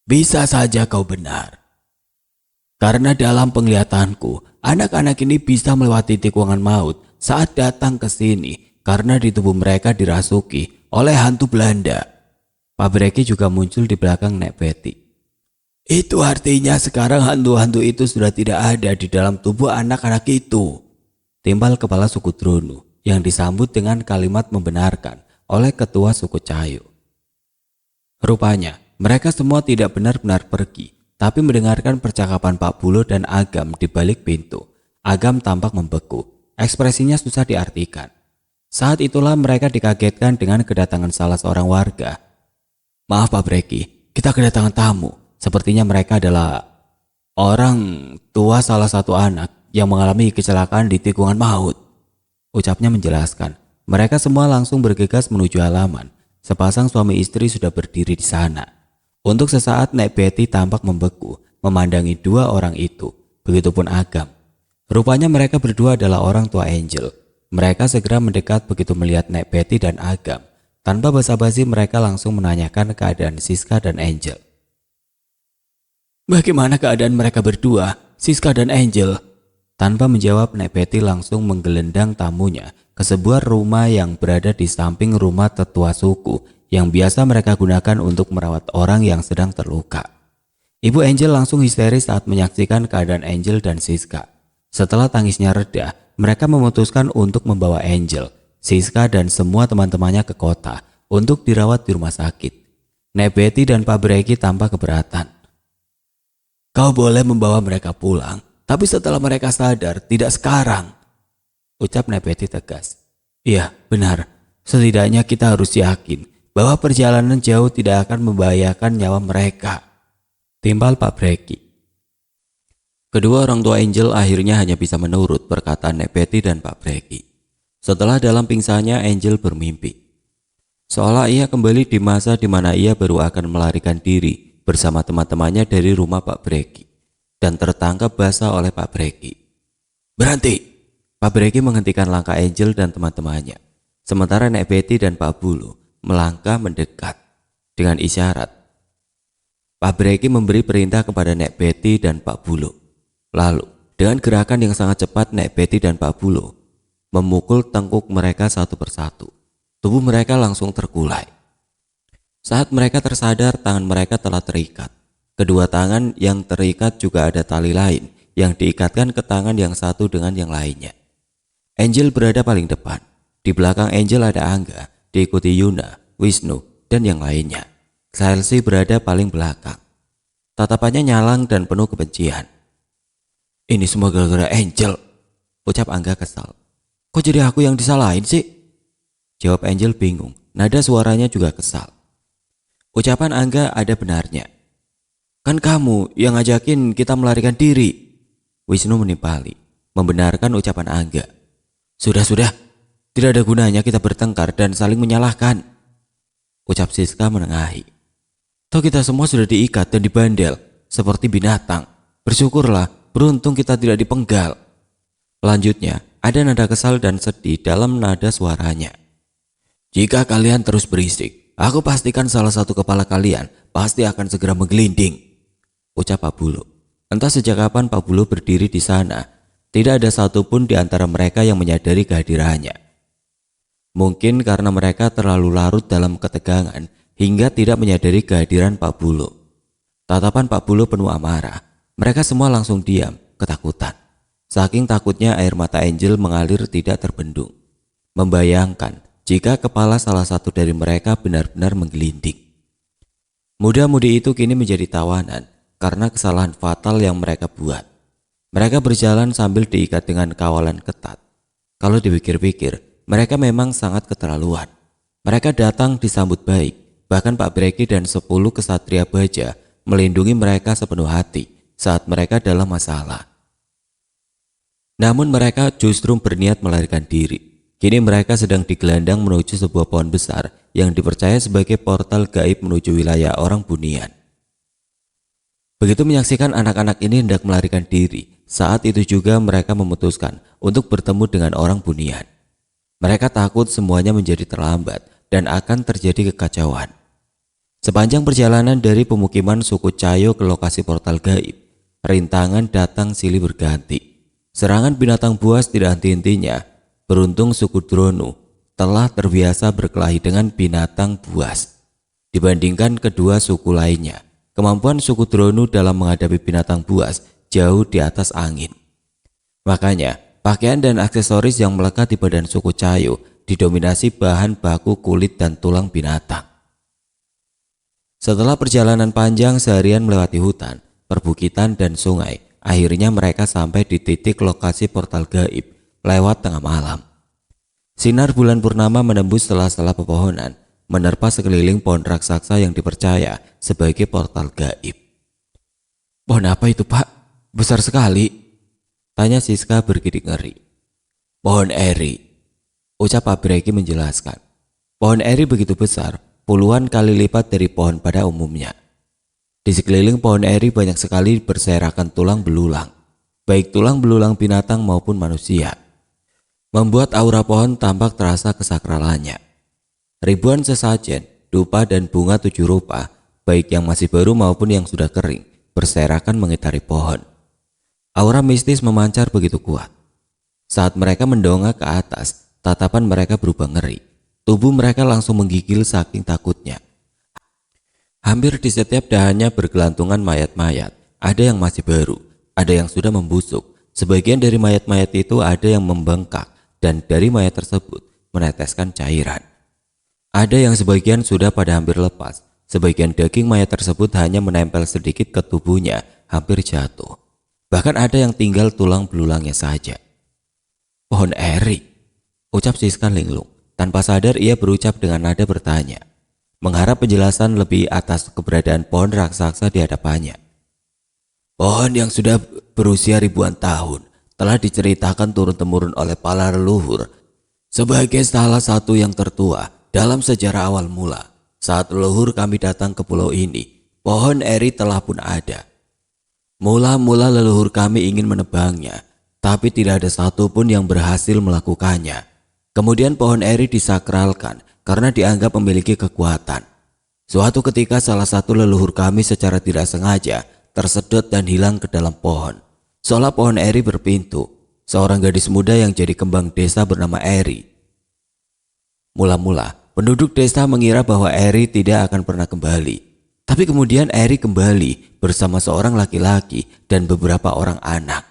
Bisa saja kau benar. Karena dalam penglihatanku, anak-anak ini bisa melewati tikungan maut saat datang ke sini karena di tubuh mereka dirasuki oleh hantu Belanda. Pak Breki juga muncul di belakang Nek Betty. Itu artinya sekarang hantu-hantu itu sudah tidak ada di dalam tubuh anak-anak itu. Timbal kepala suku Dronu yang disambut dengan kalimat membenarkan oleh ketua suku Cahayu. Rupanya mereka semua tidak benar-benar pergi, tapi mendengarkan percakapan Pak Bulo dan Agam di balik pintu. Agam tampak membeku, ekspresinya susah diartikan. Saat itulah mereka dikagetkan dengan kedatangan salah seorang warga. Maaf Pak Breki, kita kedatangan tamu. Sepertinya mereka adalah orang tua salah satu anak yang mengalami kecelakaan di tikungan maut. Ucapnya menjelaskan. Mereka semua langsung bergegas menuju halaman. Sepasang suami istri sudah berdiri di sana. Untuk sesaat Nek Betty tampak membeku memandangi dua orang itu. Begitupun Agam. Rupanya mereka berdua adalah orang tua Angel. Mereka segera mendekat begitu melihat Nek Betty dan Agam. Tanpa basa-basi mereka langsung menanyakan keadaan Siska dan Angel. Bagaimana keadaan mereka berdua, Siska dan Angel? Tanpa menjawab, Nek Betty langsung menggelendang tamunya ke sebuah rumah yang berada di samping rumah tetua suku yang biasa mereka gunakan untuk merawat orang yang sedang terluka. Ibu Angel langsung histeris saat menyaksikan keadaan Angel dan Siska. Setelah tangisnya reda, mereka memutuskan untuk membawa Angel, Siska dan semua teman-temannya ke kota untuk dirawat di rumah sakit. Nek Betty dan Pak Breki tampak keberatan. Kau boleh membawa mereka pulang, tapi setelah mereka sadar, tidak sekarang, ucap Nek Betty tegas. Iya, benar. Setidaknya kita harus yakin bahwa perjalanan jauh tidak akan membahayakan nyawa mereka, timbal Pak Breki. Kedua orang tua Angel akhirnya hanya bisa menurut perkataan Nek Betty dan Pak Breki. Setelah dalam pingsannya, Angel bermimpi. Seolah ia kembali di masa di mana ia baru akan melarikan diri bersama teman-temannya dari rumah Pak Breki dan tertangkap basah oleh Pak Breki. Berhenti! Pak Breki menghentikan langkah Angel dan teman-temannya. Sementara Nek Betty dan Pak Bulo melangkah mendekat dengan isyarat. Pak Breki memberi perintah kepada Nek Betty dan Pak Bulo. Lalu, dengan gerakan yang sangat cepat, Nek Betty dan Pak Bulo memukul tengkuk mereka satu persatu. Tubuh mereka langsung terkulai. Saat mereka tersadar, tangan mereka telah terikat. Kedua tangan yang terikat juga ada tali lain yang diikatkan ke tangan yang satu dengan yang lainnya. Angel berada paling depan. Di belakang Angel ada Angga, diikuti Yuna, Wisnu, dan yang lainnya. Chelsea berada paling belakang. Tatapannya nyalang dan penuh kebencian. Ini semua gara-gara Angel, ucap Angga kesal. Kok jadi aku yang disalahin sih? Jawab Angel bingung, nada suaranya juga kesal. Ucapan Angga ada benarnya. Kan kamu yang ngajakin kita melarikan diri, Wisnu menimpali, membenarkan ucapan Angga. Sudah, tidak ada gunanya kita bertengkar dan saling menyalahkan, ucap Siska menengahi. Toh kita semua sudah diikat dan dibandel seperti binatang. Bersyukurlah, beruntung kita tidak dipenggal. Lanjutnya, ada nada kesal dan sedih dalam nada suaranya. Jika kalian terus berisik, aku pastikan salah satu kepala kalian pasti akan segera menggelinding, ucap Pak Bulo. Entah sejak kapan Pak Bulo berdiri di sana, tidak ada satupun di antara mereka yang menyadari kehadirannya. Mungkin karena mereka terlalu larut dalam ketegangan hingga tidak menyadari kehadiran Pak Bulo. Tatapan Pak Bulo penuh amarah. Mereka semua langsung diam, ketakutan. Saking takutnya air mata Angel mengalir tidak terbendung. Membayangkan jika kepala salah satu dari mereka benar-benar menggelinding. Muda-mudi itu kini menjadi tawanan karena kesalahan fatal yang mereka buat. Mereka berjalan sambil diikat dengan kawalan ketat. Kalau dipikir-pikir, mereka memang sangat keterlaluan. Mereka datang disambut baik, bahkan Pak Breki dan 10 kesatria baja melindungi mereka sepenuh hati saat mereka dalam masalah. Namun mereka justru berniat melarikan diri. Kini mereka sedang digelandang menuju sebuah pohon besar yang dipercaya sebagai portal gaib menuju wilayah orang Bunian. Begitu menyaksikan anak-anak ini hendak melarikan diri, Saat itu juga mereka memutuskan untuk bertemu dengan orang Bunian. Mereka takut semuanya menjadi terlambat dan akan terjadi kekacauan. Sepanjang perjalanan dari pemukiman suku Cayo ke lokasi portal gaib, rintangan datang silih berganti. Serangan binatang buas tidak henti-hentinya. Beruntung suku Dronu telah terbiasa berkelahi dengan binatang buas. Dibandingkan kedua suku lainnya, kemampuan suku Dronu dalam menghadapi binatang buas jauh di atas angin. Makanya, pakaian dan aksesoris yang melekat di badan suku Cayo didominasi bahan baku kulit dan tulang binatang. Setelah perjalanan panjang seharian melewati hutan, perbukitan dan sungai, akhirnya mereka sampai di titik lokasi portal gaib lewat tengah malam. Sinar bulan purnama menembus sela-sela pepohonan, menerpa sekeliling pohon raksasa yang dipercaya sebagai portal gaib. "Pohon apa itu, Pak? Besar sekali," tanya Siska bergidik ngeri. "Pohon eri," ucap Pak Breki menjelaskan. Pohon eri begitu besar, puluhan kali lipat dari pohon pada umumnya. Di sekeliling pohon eri banyak sekali berserakan tulang belulang, baik tulang belulang binatang maupun manusia, membuat aura pohon tampak terasa kesakralannya. Ribuan sesajen, dupa dan bunga 7 rupa, baik yang masih baru maupun yang sudah kering, berserakan mengitari pohon. Aura mistis memancar begitu kuat. Saat mereka mendongak ke atas, tatapan mereka berubah ngeri. Tubuh mereka langsung menggigil saking takutnya. Hampir di setiap dahannya bergelantungan mayat-mayat. Ada yang masih baru, ada yang sudah membusuk. Sebagian dari mayat-mayat itu ada yang membengkak, dan dari mayat tersebut meneteskan cairan. Ada yang sebagian sudah pada hampir lepas. Sebagian daging mayat tersebut hanya menempel sedikit ke tubuhnya, hampir jatuh. Bahkan ada yang tinggal tulang belulangnya saja. "Pohon eri," ucap Siska linglung. Tanpa sadar ia berucap dengan nada bertanya, mengharap penjelasan lebih atas keberadaan pohon raksasa di hadapannya. "Pohon yang sudah berusia ribuan tahun, telah diceritakan turun-temurun oleh para leluhur sebagai salah satu yang tertua dalam sejarah awal mula. Saat leluhur kami datang ke pulau ini, pohon eri telah pun ada. Mula-mula leluhur kami ingin menebangnya, tapi tidak ada satupun yang berhasil melakukannya. Kemudian pohon eri disakralkan karena dianggap memiliki kekuatan. Suatu ketika salah satu leluhur kami secara tidak sengaja tersedot dan hilang ke dalam pohon. Seolah pohon eri berpintu, seorang gadis muda yang jadi kembang desa bernama Eri. Mula-mula, penduduk desa mengira bahwa Eri tidak akan pernah kembali. Tapi kemudian Eri kembali bersama seorang laki-laki dan beberapa orang anak.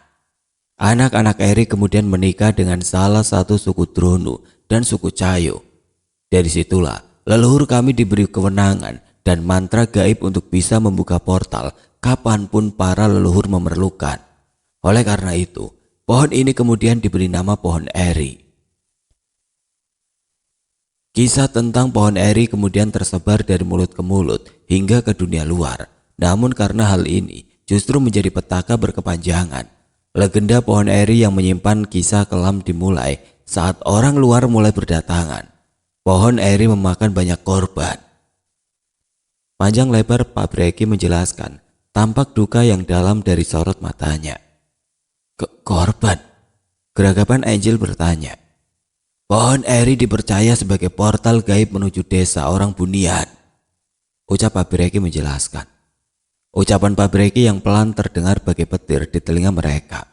Anak-anak Eri kemudian menikah dengan salah satu suku Dronu dan suku Cayo. Dari situlah, leluhur kami diberi kewenangan dan mantra gaib untuk bisa membuka portal kapanpun para leluhur memerlukan. Oleh karena itu, pohon ini kemudian diberi nama pohon eri. Kisah tentang pohon eri kemudian tersebar dari mulut ke mulut hingga ke dunia luar. Namun karena hal ini justru menjadi petaka berkepanjangan. Legenda pohon eri yang menyimpan kisah kelam dimulai saat orang luar mulai berdatangan. Pohon eri memakan banyak korban. Panjang lebar Pak Breki menjelaskan, tampak duka yang dalam dari sorot matanya. Korban? Geragapan Angel bertanya. Pohon eri dipercaya sebagai portal gaib menuju desa orang Bunian, ucap Pak Breki menjelaskan. Ucapan Pak Breki yang pelan terdengar bagai petir di telinga mereka.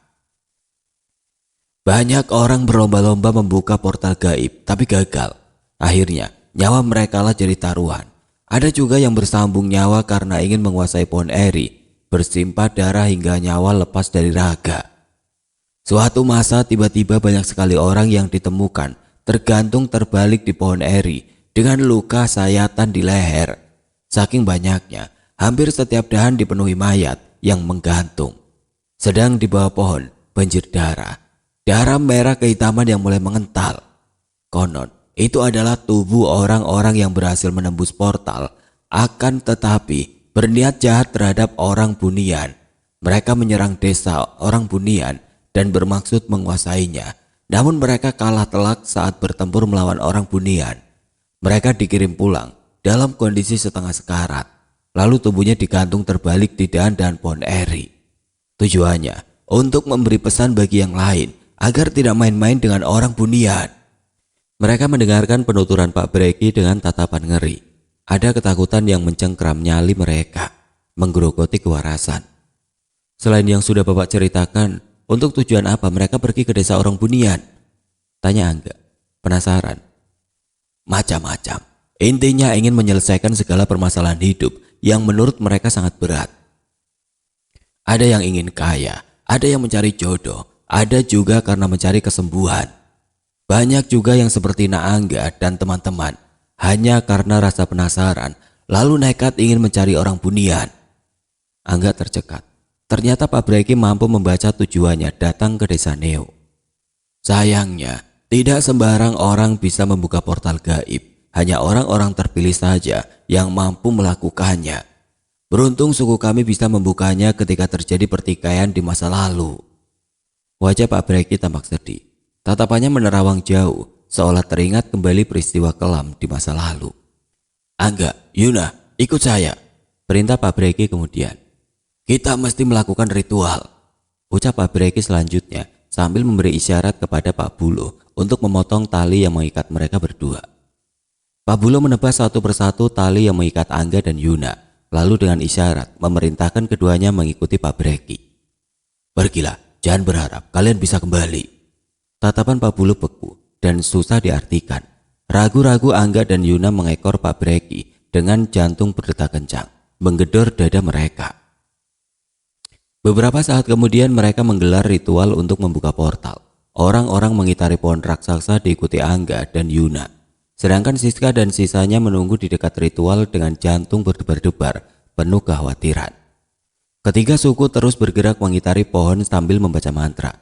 Banyak orang berlomba-lomba membuka portal gaib, tapi gagal. Akhirnya, nyawa mereka lah jadi taruhan. Ada juga yang bersambung nyawa karena ingin menguasai pohon eri, bersimpah darah hingga nyawa lepas dari raga. Suatu masa tiba-tiba banyak sekali orang yang ditemukan tergantung terbalik di pohon eri dengan luka sayatan di leher. Saking banyaknya, hampir setiap dahan dipenuhi mayat yang menggantung. Sedang di bawah pohon banjir darah. Darah merah kehitaman yang mulai mengental. Konon, itu adalah tubuh orang-orang yang berhasil menembus portal. Akan tetapi berniat jahat terhadap orang Bunian. Mereka menyerang desa orang Bunian dan bermaksud menguasainya. Namun mereka kalah telak saat bertempur melawan orang Bunian. Mereka dikirim pulang dalam kondisi setengah sekarat. Lalu tubuhnya digantung terbalik di dahan pohon eri. Tujuannya untuk memberi pesan bagi yang lain agar tidak main-main dengan orang Bunian. Mereka mendengarkan penuturan Pak Breki dengan tatapan ngeri. Ada ketakutan yang mencengkram nyali mereka, menggerogoti kewarasan. Selain yang sudah Bapak ceritakan, untuk tujuan apa mereka pergi ke desa orang Bunian? Tanya Angga, penasaran. Macam-macam. Intinya ingin menyelesaikan segala permasalahan hidup yang menurut mereka sangat berat. Ada yang ingin kaya, ada yang mencari jodoh, ada juga karena mencari kesembuhan. Banyak juga yang seperti Naangga dan teman-teman, hanya karena rasa penasaran, lalu nekat ingin mencari orang Bunian. Angga tercekat. Ternyata Pak Breki mampu membaca tujuannya datang ke desa Neo. Sayangnya, tidak sembarang orang bisa membuka portal gaib. Hanya orang-orang terpilih saja yang mampu melakukannya. Beruntung suku kami bisa membukanya ketika terjadi pertikaian di masa lalu. Wajah Pak Breki tampak sedih. Tatapannya menerawang jauh, seolah teringat kembali peristiwa kelam di masa lalu. Angga, Yuna, ikut saya, perintah Pak Breki kemudian. Kita mesti melakukan ritual, ucap Pak Breki selanjutnya sambil memberi isyarat kepada Pak Bulo untuk memotong tali yang mengikat mereka berdua. Pak Bulo menebas satu persatu tali yang mengikat Angga dan Yuna, lalu dengan isyarat memerintahkan keduanya mengikuti Pak Breki. Pergilah, jangan berharap kalian bisa kembali. Tatapan Pak Bulo beku dan susah diartikan. Ragu-ragu Angga dan Yuna mengekor Pak Breki dengan jantung berdetak kencang, menggedor dada mereka. Beberapa saat kemudian mereka menggelar ritual untuk membuka portal. Orang-orang mengitari pohon raksasa diikuti Angga dan Yuna. Sedangkan Siska dan sisanya menunggu di dekat ritual dengan jantung berdebar-debar, penuh kekhawatiran. Ketiga suku terus bergerak mengitari pohon sambil membaca mantra.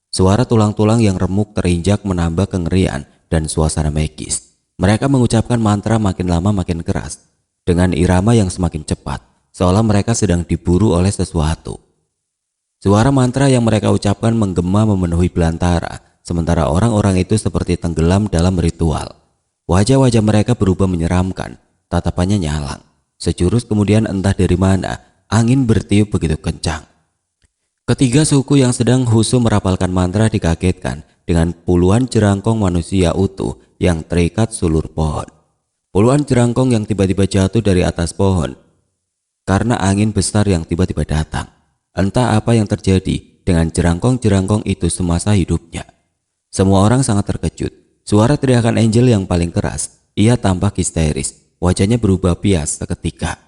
Suara tulang-tulang yang remuk terinjak menambah kengerian dan suasana magis. Mereka mengucapkan mantra makin lama makin keras, dengan irama yang semakin cepat, seolah mereka sedang diburu oleh sesuatu. Suara mantra yang mereka ucapkan menggema memenuhi belantara, sementara orang-orang itu seperti tenggelam dalam ritual. Wajah-wajah mereka berubah menyeramkan, tatapannya nyalang. Sejurus kemudian entah dari mana, angin bertiup begitu kencang. Ketiga suku yang sedang husu merapalkan mantra dikagetkan dengan puluhan jerangkong manusia utuh yang terikat sulur pohon. Puluhan jerangkong yang tiba-tiba jatuh dari atas pohon karena angin besar yang tiba-tiba datang. Entah apa yang terjadi dengan jerangkong-jerangkong itu semasa hidupnya. Semua orang sangat terkejut. Suara teriakan Angel yang paling keras. Ia tampak histeris. Wajahnya berubah pias seketika.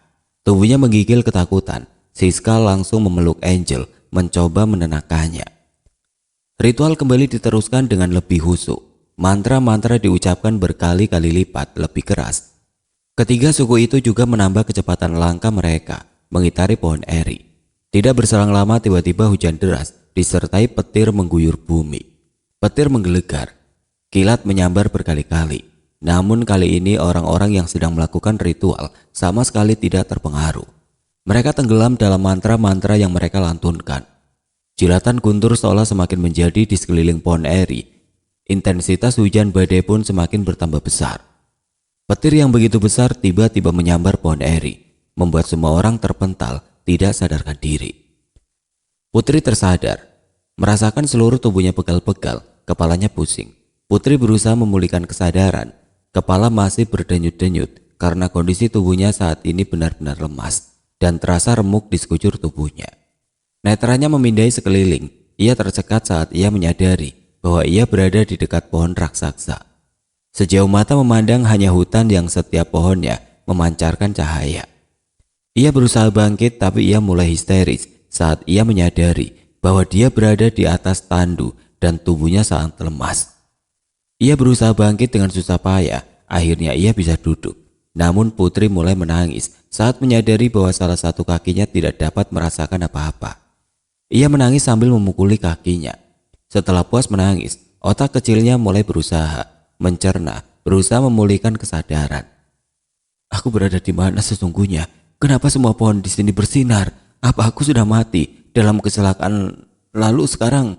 Tubuhnya menggigil ketakutan. Siska langsung memeluk Angel, mencoba menenangkannya. Ritual kembali diteruskan dengan lebih khusyuk. Mantra-mantra diucapkan berkali-kali lipat lebih keras. Ketiga suku itu juga menambah kecepatan langkah mereka mengitari pohon eri. Tidak berselang lama tiba-tiba hujan deras disertai petir mengguyur bumi. Petir menggelegar. Kilat menyambar berkali-kali. Namun kali ini orang-orang yang sedang melakukan ritual sama sekali tidak terpengaruh. Mereka tenggelam dalam mantra-mantra yang mereka lantunkan. Jilatan guntur seolah semakin menjadi di sekeliling pohon eri. Intensitas hujan badai pun semakin bertambah besar. Petir yang begitu besar tiba-tiba menyambar pohon eri, membuat semua orang terpental, tidak sadarkan diri. Putri tersadar, merasakan seluruh tubuhnya pegal-pegal, kepalanya pusing. Putri berusaha memulihkan kesadaran, kepala masih berdenyut-denyut karena kondisi tubuhnya saat ini benar-benar lemas dan terasa remuk di sekujur tubuhnya. Netranya memindai sekeliling, ia tercekat saat ia menyadari bahwa ia berada di dekat pohon raksasa. Sejauh mata memandang hanya hutan yang setiap pohonnya memancarkan cahaya. Ia berusaha bangkit tapi ia mulai histeris saat ia menyadari bahwa dia berada di atas tandu dan tubuhnya sangat lemas. Ia berusaha bangkit dengan susah payah, akhirnya ia bisa duduk. Namun Putri mulai menangis saat menyadari bahwa salah satu kakinya tidak dapat merasakan apa-apa. Ia menangis sambil memukuli kakinya. Setelah puas menangis, otak kecilnya mulai berusaha mencerna, berusaha memulihkan kesadaran. Aku berada di mana sesungguhnya? Kenapa semua pohon di sini bersinar? Apa aku sudah mati dalam kecelakaan lalu sekarang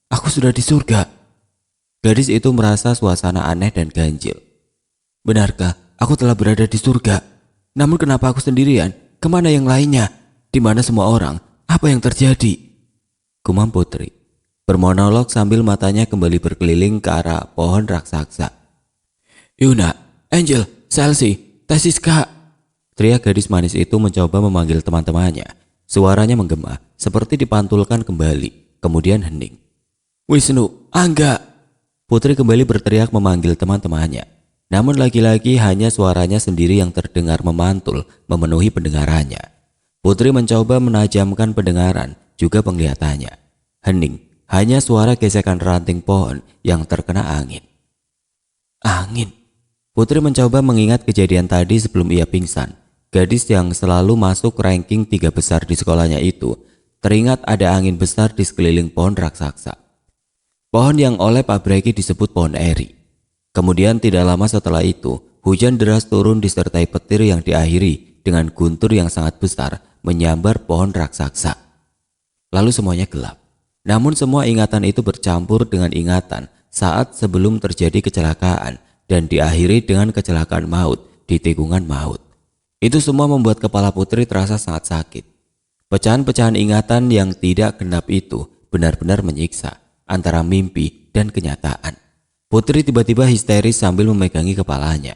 aku sudah di surga? Gadis itu merasa suasana aneh dan ganjil. Benarkah aku telah berada di surga? Namun kenapa aku sendirian? Kemana yang lainnya? Di mana semua orang? Apa yang terjadi? gumam Putri. Bermonolog sambil matanya kembali berkeliling ke arah pohon raksasa. Yuna, Angel, Chelsea, Siska. Teriak gadis manis itu mencoba memanggil teman-temannya. Suaranya menggema, seperti dipantulkan kembali, kemudian hening. Wisnu, Angga. Putri kembali berteriak memanggil teman-temannya. Namun lagi-lagi hanya suaranya sendiri yang terdengar memantul memenuhi pendengarannya. Putri mencoba menajamkan pendengaran juga penglihatannya. Hening, hanya suara gesekan ranting pohon yang terkena angin. Angin. Putri mencoba mengingat kejadian tadi sebelum ia pingsan. Gadis yang selalu masuk ranking 3 besar di sekolahnya itu teringat ada angin besar di sekeliling pohon raksasa. Pohon yang oleh Pak Breki disebut pohon eri. Kemudian tidak lama setelah itu, hujan deras turun disertai petir yang diakhiri dengan guntur yang sangat besar menyambar pohon raksasa. Lalu semuanya gelap. Namun semua ingatan itu bercampur dengan ingatan saat sebelum terjadi kecelakaan dan diakhiri dengan kecelakaan maut di tikungan maut. Itu semua membuat kepala Putri terasa sangat sakit. Pecahan-pecahan ingatan yang tidak genap itu benar-benar menyiksa antara mimpi dan kenyataan. Putri tiba-tiba histeris sambil memegangi kepalanya.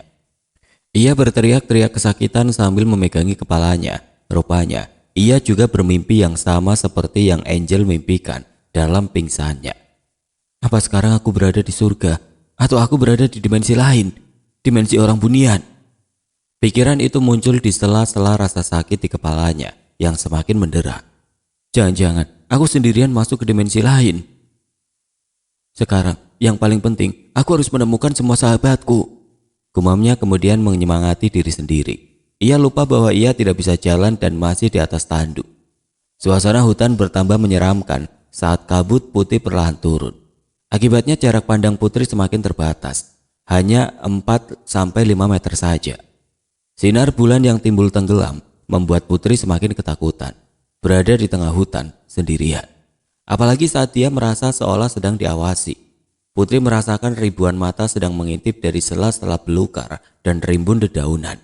Ia berteriak-teriak kesakitan sambil memegangi kepalanya. Rupanya, ia juga bermimpi yang sama seperti yang Angel mimpikan dalam pingsannya. Apa sekarang aku berada di surga? Atau aku berada di dimensi lain? Dimensi orang bunian? Pikiran itu muncul di sela-sela rasa sakit di kepalanya yang semakin mendera. Jangan-jangan aku sendirian masuk ke dimensi lain. Sekarang, yang paling penting, aku harus menemukan semua sahabatku. Gumamnya kemudian menyemangati diri sendiri. Ia lupa bahwa ia tidak bisa jalan dan masih di atas tanduk. Suasana hutan bertambah menyeramkan saat kabut putih perlahan turun. Akibatnya jarak pandang Putri semakin terbatas. Hanya 4-5 meter saja. Sinar bulan yang timbul tenggelam membuat Putri semakin ketakutan. Berada di tengah hutan sendirian. Apalagi saat dia merasa seolah sedang diawasi. Putri merasakan ribuan mata sedang mengintip dari sela-sela belukar dan rimbun dedaunan.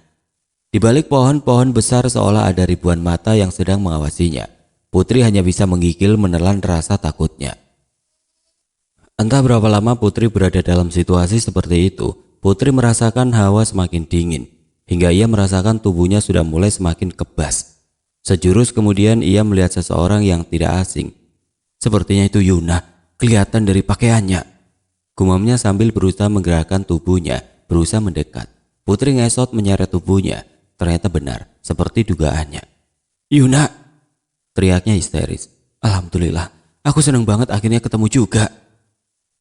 Di balik pohon-pohon besar seolah ada ribuan mata yang sedang mengawasinya. Putri hanya bisa menggigil menelan rasa takutnya. Entah berapa lama Putri berada dalam situasi seperti itu, Putri merasakan hawa semakin dingin, hingga ia merasakan tubuhnya sudah mulai semakin kebas. Sejurus kemudian ia melihat seseorang yang tidak asing. Sepertinya itu Yuna, kelihatan dari pakaiannya. Gumamnya sambil berusaha menggerakkan tubuhnya, berusaha mendekat. Putri ngesot menyeret tubuhnya, ternyata benar, seperti dugaannya. Yuna! Teriaknya histeris. Alhamdulillah, aku senang banget akhirnya ketemu juga.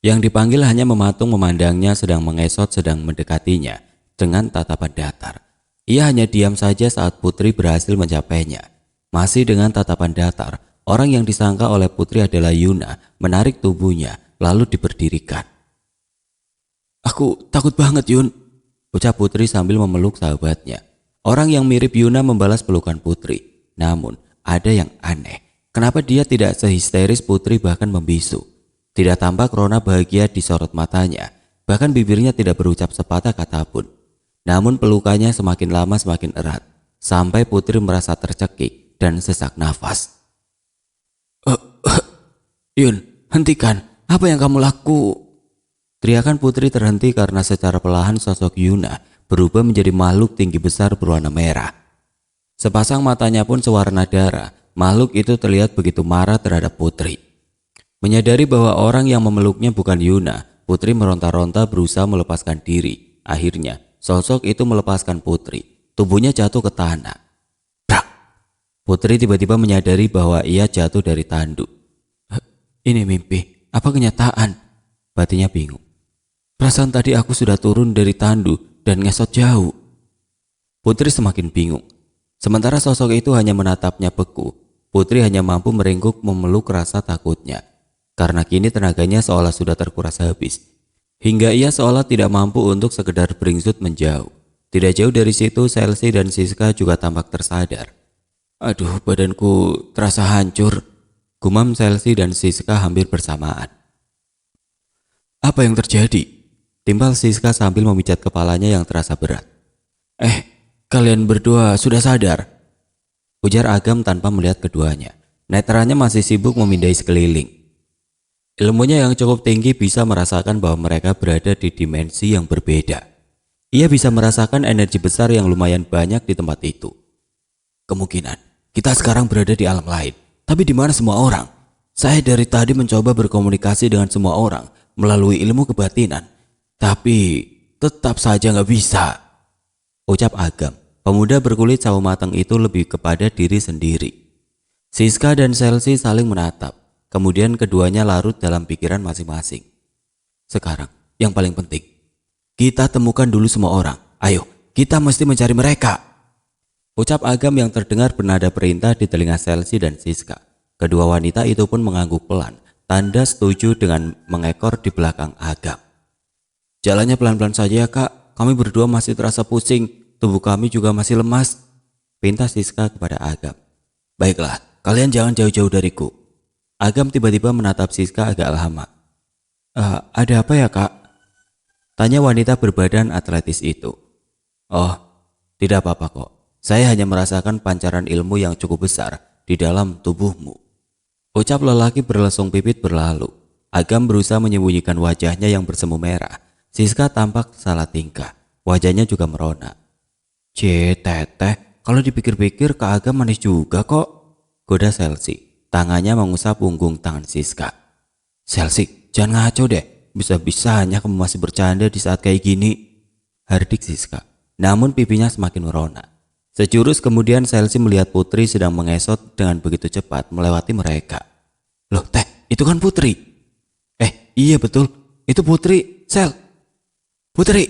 Yang dipanggil hanya mematung memandangnya sedang mengesot sedang mendekatinya dengan tatapan datar. Ia hanya diam saja saat Putri berhasil mencapainya. Masih dengan tatapan datar, orang yang disangka oleh Putri adalah Yuna menarik tubuhnya lalu diberdirikan. Aku takut banget Yun, ucap Putri sambil memeluk sahabatnya. Orang yang mirip Yuna membalas pelukan Putri. Namun ada yang aneh. Kenapa dia tidak sehisteris Putri bahkan membisu? Tidak tampak rona bahagia di sorot matanya. Bahkan bibirnya tidak berucap sepatah kata pun. Namun pelukannya semakin lama semakin erat. Sampai Putri merasa tercekik dan sesak nafas. Yun, hentikan. Apa yang kamu laku? Teriakan Putri terhenti karena secara perlahan sosok Yuna berubah menjadi makhluk tinggi besar berwarna merah. Sepasang matanya pun sewarna darah. Makhluk itu terlihat begitu marah terhadap Putri. Menyadari bahwa orang yang memeluknya bukan Yuna, Putri meronta-ronta berusaha melepaskan diri. Akhirnya, sosok itu melepaskan Putri. Tubuhnya jatuh ke tanah. Brak! Putri tiba-tiba menyadari bahwa ia jatuh dari tanduk. Ini mimpi, apa kenyataan? Batinnya bingung. Perasaan tadi aku sudah turun dari tanduk dan ngesot jauh. Putri semakin bingung. Sementara sosok itu hanya menatapnya beku, Putri hanya mampu meringkuk memeluk rasa takutnya. Karena kini tenaganya seolah sudah terkuras habis. Hingga ia seolah tidak mampu untuk sekedar beringsut menjauh. Tidak jauh dari situ, Chelsea dan Siska juga tampak tersadar. Aduh, badanku terasa hancur. Gumam Chelsea dan Siska hampir bersamaan. Apa yang terjadi? Timbal Siska sambil memijat kepalanya yang terasa berat. Kalian berdua sudah sadar? Ujar Agam tanpa melihat keduanya. Netranya masih sibuk memindai sekeliling. Ilmunya yang cukup tinggi bisa merasakan bahwa mereka berada di dimensi yang berbeda. Ia bisa merasakan energi besar yang lumayan banyak di tempat itu. Kemungkinan kita sekarang berada di alam lain, tapi di mana semua orang? Saya dari tadi mencoba berkomunikasi dengan semua orang melalui ilmu kebatinan, tapi tetap saja nggak bisa. Ucap Agam. Pemuda berkulit sawo matang itu lebih kepada diri sendiri. Siska dan Chelsea saling menatap. Kemudian keduanya larut dalam pikiran masing-masing. Sekarang, yang paling penting, kita temukan dulu semua orang. Ayo, kita mesti mencari mereka. Ucap Agam yang terdengar bernada perintah di telinga Chelsea dan Siska. Kedua wanita itu pun mengangguk pelan, tanda setuju dengan mengekor di belakang Agam. Jalannya pelan-pelan saja ya kak, kami berdua masih terasa pusing, tubuh kami juga masih lemas. Pinta Siska kepada Agam. Baiklah, kalian jangan jauh-jauh dariku. Agam tiba-tiba menatap Siska agak lama. Ada apa ya kak? Tanya wanita berbadan atletis itu. Oh, tidak apa-apa kok. Saya hanya merasakan pancaran ilmu yang cukup besar di dalam tubuhmu. Ucap lelaki berlesung pipit berlalu. Agam berusaha menyembunyikan wajahnya yang bersemu merah. Siska tampak salah tingkah. Wajahnya juga merona. Teteh, kalau dipikir-pikir Kak Agam manis juga kok. Goda Chelsea. Tangannya mengusap punggung tangan Siska. Chelsea, jangan ngaco deh. Bisa-bisanya kamu masih bercanda di saat kayak gini. Hardik Siska. Namun pipinya semakin merona. Sejurus kemudian Chelsea melihat Putri sedang mengesot dengan begitu cepat melewati mereka. Loh teh, itu kan Putri. Iya betul. Itu Putri, Sel. Putri.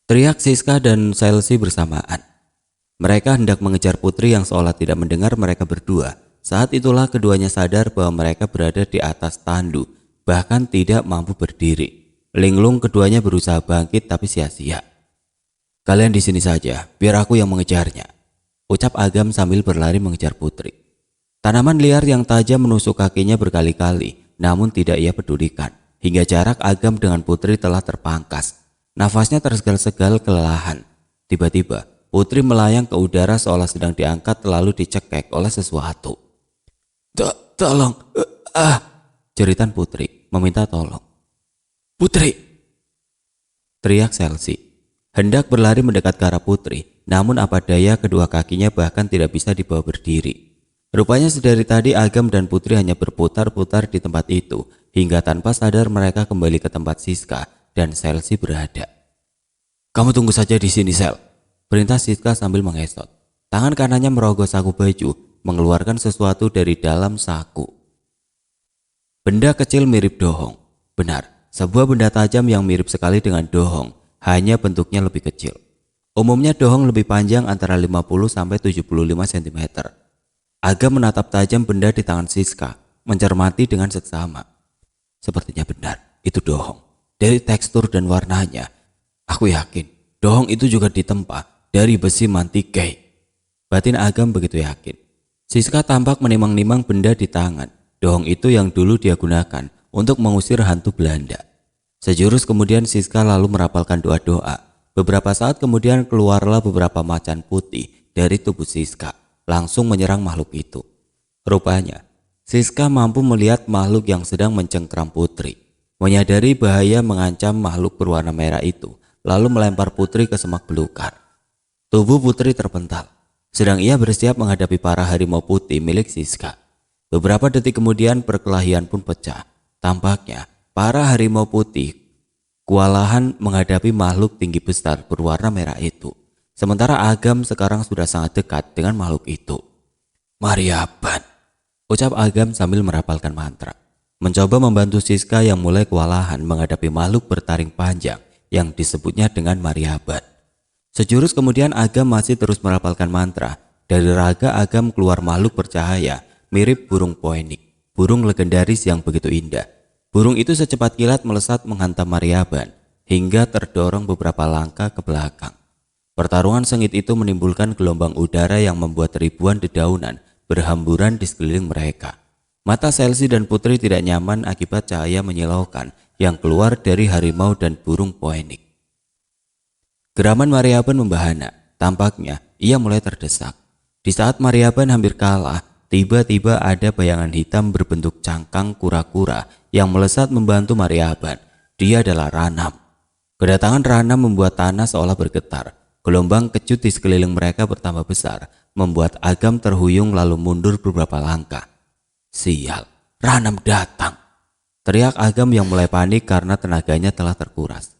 Teriak Siska dan Chelsea bersamaan. Mereka hendak mengejar Putri yang seolah tidak mendengar mereka berdua. Saat itulah keduanya sadar bahwa mereka berada di atas tandu, bahkan tidak mampu berdiri. Linglung keduanya berusaha bangkit tapi sia-sia. Kalian di sini saja, biar aku yang mengejarnya. Ucap Agam sambil berlari mengejar Putri. Tanaman liar yang tajam menusuk kakinya berkali-kali, namun tidak ia pedulikan. Hingga jarak Agam dengan Putri telah terpangkas. Nafasnya tersegal-segal kelelahan. Tiba-tiba, Putri melayang ke udara seolah sedang diangkat lalu dicekek oleh sesuatu. Tolong, jeritan Putri meminta tolong. Putri, teriak Chelsea. Hendak berlari mendekat ke arah Putri, namun apa daya kedua kakinya bahkan tidak bisa dibawa berdiri. Rupanya sedari tadi Agam dan Putri hanya berputar-putar di tempat itu, hingga tanpa sadar mereka kembali ke tempat Siska dan Chelsea berada. Kamu tunggu saja di sini, Sel. Perintah Siska sambil mengesot. Tangan kanannya merogoh saku baju, mengeluarkan sesuatu dari dalam saku. Benda kecil mirip dohong. Benar, sebuah benda tajam yang mirip sekali dengan dohong, hanya bentuknya lebih kecil. Umumnya dohong lebih panjang antara 50-75 cm. Agam menatap tajam benda di tangan Siska, mencermati dengan seksama. Sepertinya benar, itu dohong. Dari tekstur dan warnanya, aku yakin dohong itu juga ditempa dari besi mantikai. Batin Agam begitu yakin. Siska tampak menimang-nimang benda di tangan. Dohong itu yang dulu dia gunakan untuk mengusir hantu Belanda. Sejurus kemudian Siska lalu merapalkan doa-doa. Beberapa saat kemudian keluarlah beberapa macan putih dari tubuh Siska, langsung menyerang makhluk itu. Rupanya, Siska mampu melihat makhluk yang sedang mencengkram Putri. Menyadari bahaya mengancam makhluk berwarna merah itu, lalu melempar Putri ke semak belukar. Tubuh Putri terpental. Sedang ia bersiap menghadapi para harimau putih milik Siska. Beberapa detik kemudian perkelahian pun pecah. Tampaknya para harimau putih kewalahan menghadapi makhluk tinggi besar berwarna merah itu. Sementara Agam sekarang sudah sangat dekat dengan makhluk itu. Mariaban, ucap Agam sambil merapalkan mantra. Mencoba membantu Siska yang mulai kewalahan menghadapi makhluk bertaring panjang yang disebutnya dengan Mariaban. Sejurus kemudian Agam masih terus merapalkan mantra. Dari raga Agam keluar makhluk bercahaya mirip burung poenik, burung legendaris yang begitu indah. Burung itu secepat kilat melesat menghantam Mariaban hingga terdorong beberapa langkah ke belakang. Pertarungan sengit itu menimbulkan gelombang udara yang membuat ribuan dedaunan berhamburan di sekeliling mereka. Mata Chelsea dan Putri tidak nyaman akibat cahaya menyilaukan yang keluar dari harimau dan burung poenik. Geraman Mariaban membahana. Tampaknya ia mulai terdesak. Di saat Mariaban hampir kalah, tiba-tiba ada bayangan hitam berbentuk cangkang kura-kura yang melesat membantu Maryaban. Dia adalah Ranam. Kedatangan Ranam membuat tanah seolah bergetar. Gelombang kecut di sekeliling mereka bertambah besar, membuat Agam terhuyung lalu mundur beberapa langkah. Sial, Ranam datang. Teriak Agam yang mulai panik karena tenaganya telah terkuras.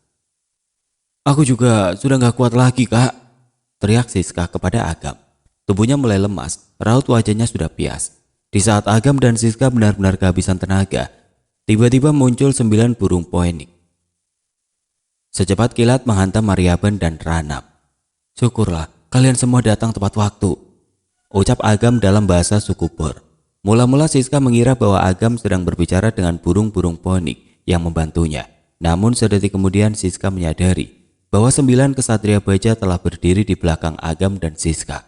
Aku juga sudah gak kuat lagi, Kak, teriak Siska kepada Agam. Tubuhnya mulai lemas, raut wajahnya sudah pias. Di saat Agam dan Siska benar-benar kehabisan tenaga, tiba-tiba muncul 9 burung poenik. Secepat kilat menghantam Maryaban dan Ranam. Syukurlah, kalian semua datang tepat waktu, ucap Agam dalam bahasa suku Bor. Mula-mula Siska mengira bahwa Agam sedang berbicara dengan burung-burung poenik yang membantunya. Namun sedetik kemudian Siska menyadari bahwa 9 kesatria baja telah berdiri di belakang Agam dan Siska.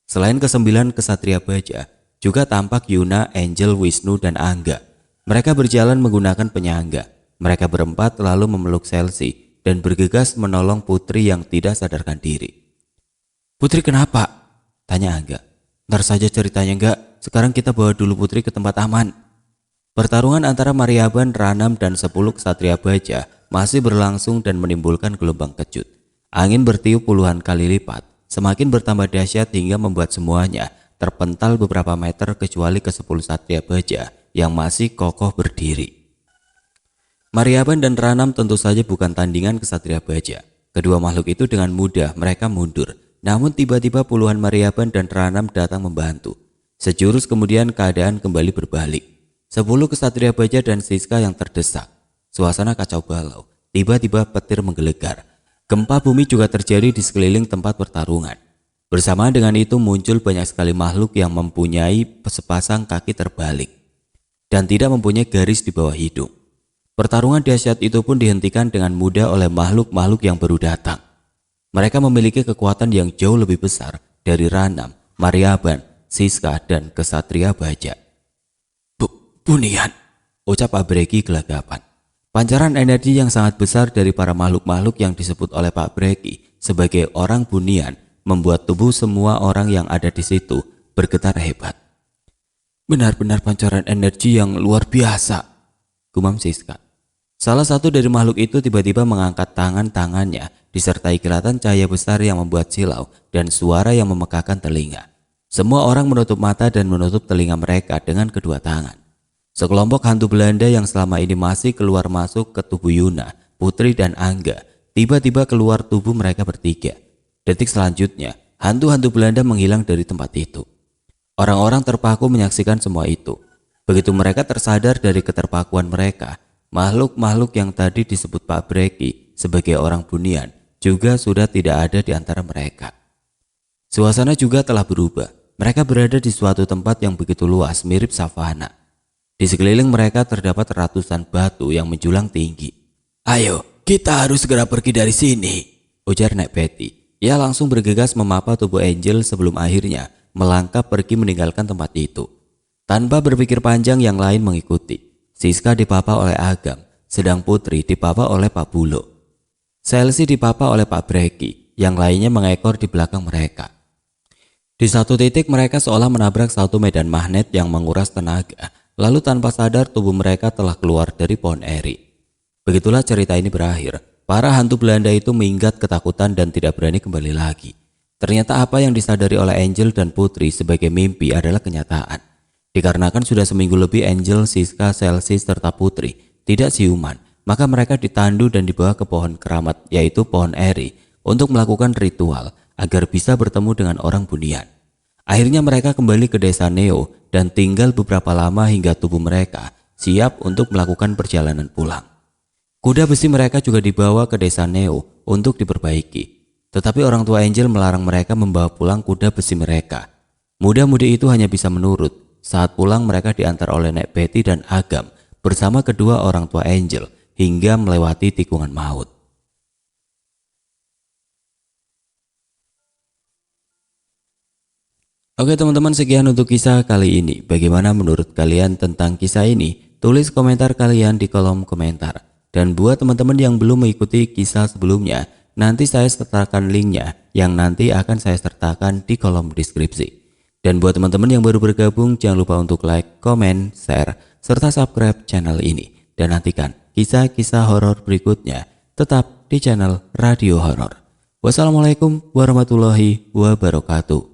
Selain ke-9 kesatria baja, juga tampak Yuna, Angel, Wisnu, dan Angga. Mereka berjalan menggunakan penyangga. Mereka berempat lalu memeluk Selsi dan bergegas menolong putri yang tidak sadarkan diri. Putri kenapa? Tanya Angga. Ntar saja ceritanya enggak, sekarang kita bawa dulu putri ke tempat aman. Pertarungan antara Maryaban, Ranam, dan 10 kesatria baja masih berlangsung dan menimbulkan gelombang kecut. Angin bertiup puluhan kali lipat, semakin bertambah dahsyat hingga membuat semuanya terpental beberapa meter kecuali ke-10 satria baja yang masih kokoh berdiri. Maryaban dan Ranam tentu saja bukan tandingan kesatria baja. Kedua makhluk itu dengan mudah mereka mundur, namun tiba-tiba puluhan Maryaban dan Ranam datang membantu. Sejurus kemudian keadaan kembali berbalik. 10 kesatria baja dan Siska yang terdesak. Suasana kacau balau, tiba-tiba petir menggelegar. Gempa bumi juga terjadi di sekeliling tempat pertarungan. Bersamaan dengan itu muncul banyak sekali makhluk yang mempunyai sepasang kaki terbalik dan tidak mempunyai garis di bawah hidung. Pertarungan dahsyat itu pun dihentikan dengan mudah oleh makhluk-makhluk yang baru datang. Mereka memiliki kekuatan yang jauh lebih besar dari Ranam, Maryaban, Siska, dan kesatria baja. Bunian, ucap Abreki gelagapan. Pancaran energi yang sangat besar dari para makhluk-makhluk yang disebut oleh Pak Breki sebagai orang bunian membuat tubuh semua orang yang ada di situ bergetar hebat. Benar-benar pancaran energi yang luar biasa, gumam Siska. Salah satu dari makhluk itu tiba-tiba mengangkat tangannya disertai kilatan cahaya besar yang membuat silau dan suara yang memekakkan telinga. Semua orang menutup mata dan menutup telinga mereka dengan kedua tangan. Sekelompok hantu Belanda yang selama ini masih keluar masuk ke tubuh Yuna, Putri, dan Angga tiba-tiba keluar tubuh mereka bertiga. Detik selanjutnya, hantu-hantu Belanda menghilang dari tempat itu. Orang-orang terpaku menyaksikan semua itu. Begitu mereka tersadar dari keterpakuan mereka, makhluk-makhluk yang tadi disebut Pak Breki sebagai orang bunian juga sudah tidak ada di antara mereka. Suasana juga telah berubah. Mereka berada di suatu tempat yang begitu luas mirip savana. Di sekeliling mereka terdapat ratusan batu yang menjulang tinggi. Ayo, kita harus segera pergi dari sini, ujar Nek Betty. Ia langsung bergegas memapa tubuh Angel sebelum akhirnya melangkah pergi meninggalkan tempat itu. Tanpa berpikir panjang yang lain mengikuti. Siska dipapa oleh Agam, sedang Putri dipapa oleh Pak Bulo. Selsi dipapa oleh Pak Breki, yang lainnya mengekor di belakang mereka. Di satu titik mereka seolah menabrak satu medan magnet yang menguras tenaga. Lalu tanpa sadar tubuh mereka telah keluar dari pohon eri. Begitulah cerita ini berakhir. Para hantu Belanda itu minggat ketakutan dan tidak berani kembali lagi. Ternyata apa yang disadari oleh Angel dan Putri sebagai mimpi adalah kenyataan. Dikarenakan sudah seminggu lebih Angel, Siska, Selsi, serta Putri tidak siuman, maka mereka ditandu dan dibawa ke pohon keramat yaitu pohon eri untuk melakukan ritual agar bisa bertemu dengan orang bunian. Akhirnya mereka kembali ke desa Neo dan tinggal beberapa lama hingga tubuh mereka siap untuk melakukan perjalanan pulang. Kuda besi mereka juga dibawa ke desa Neo untuk diperbaiki. Tetapi orang tua Angel melarang mereka membawa pulang kuda besi mereka. Muda-mudi itu hanya bisa menurut. Saat pulang mereka diantar oleh Nek Betty dan Agam bersama kedua orang tua Angel hingga melewati tikungan maut. Oke teman-teman, sekian untuk kisah kali ini. Bagaimana menurut kalian tentang kisah ini? Tulis komentar kalian di kolom komentar. Dan buat teman-teman yang belum mengikuti kisah sebelumnya, nanti saya sertakan linknya yang nanti akan saya sertakan di kolom deskripsi. Dan buat teman-teman yang baru bergabung, jangan lupa untuk like, komen, share, serta subscribe channel ini. Dan nantikan kisah-kisah horor berikutnya tetap di channel Radio Horor. Wassalamualaikum warahmatullahi wabarakatuh.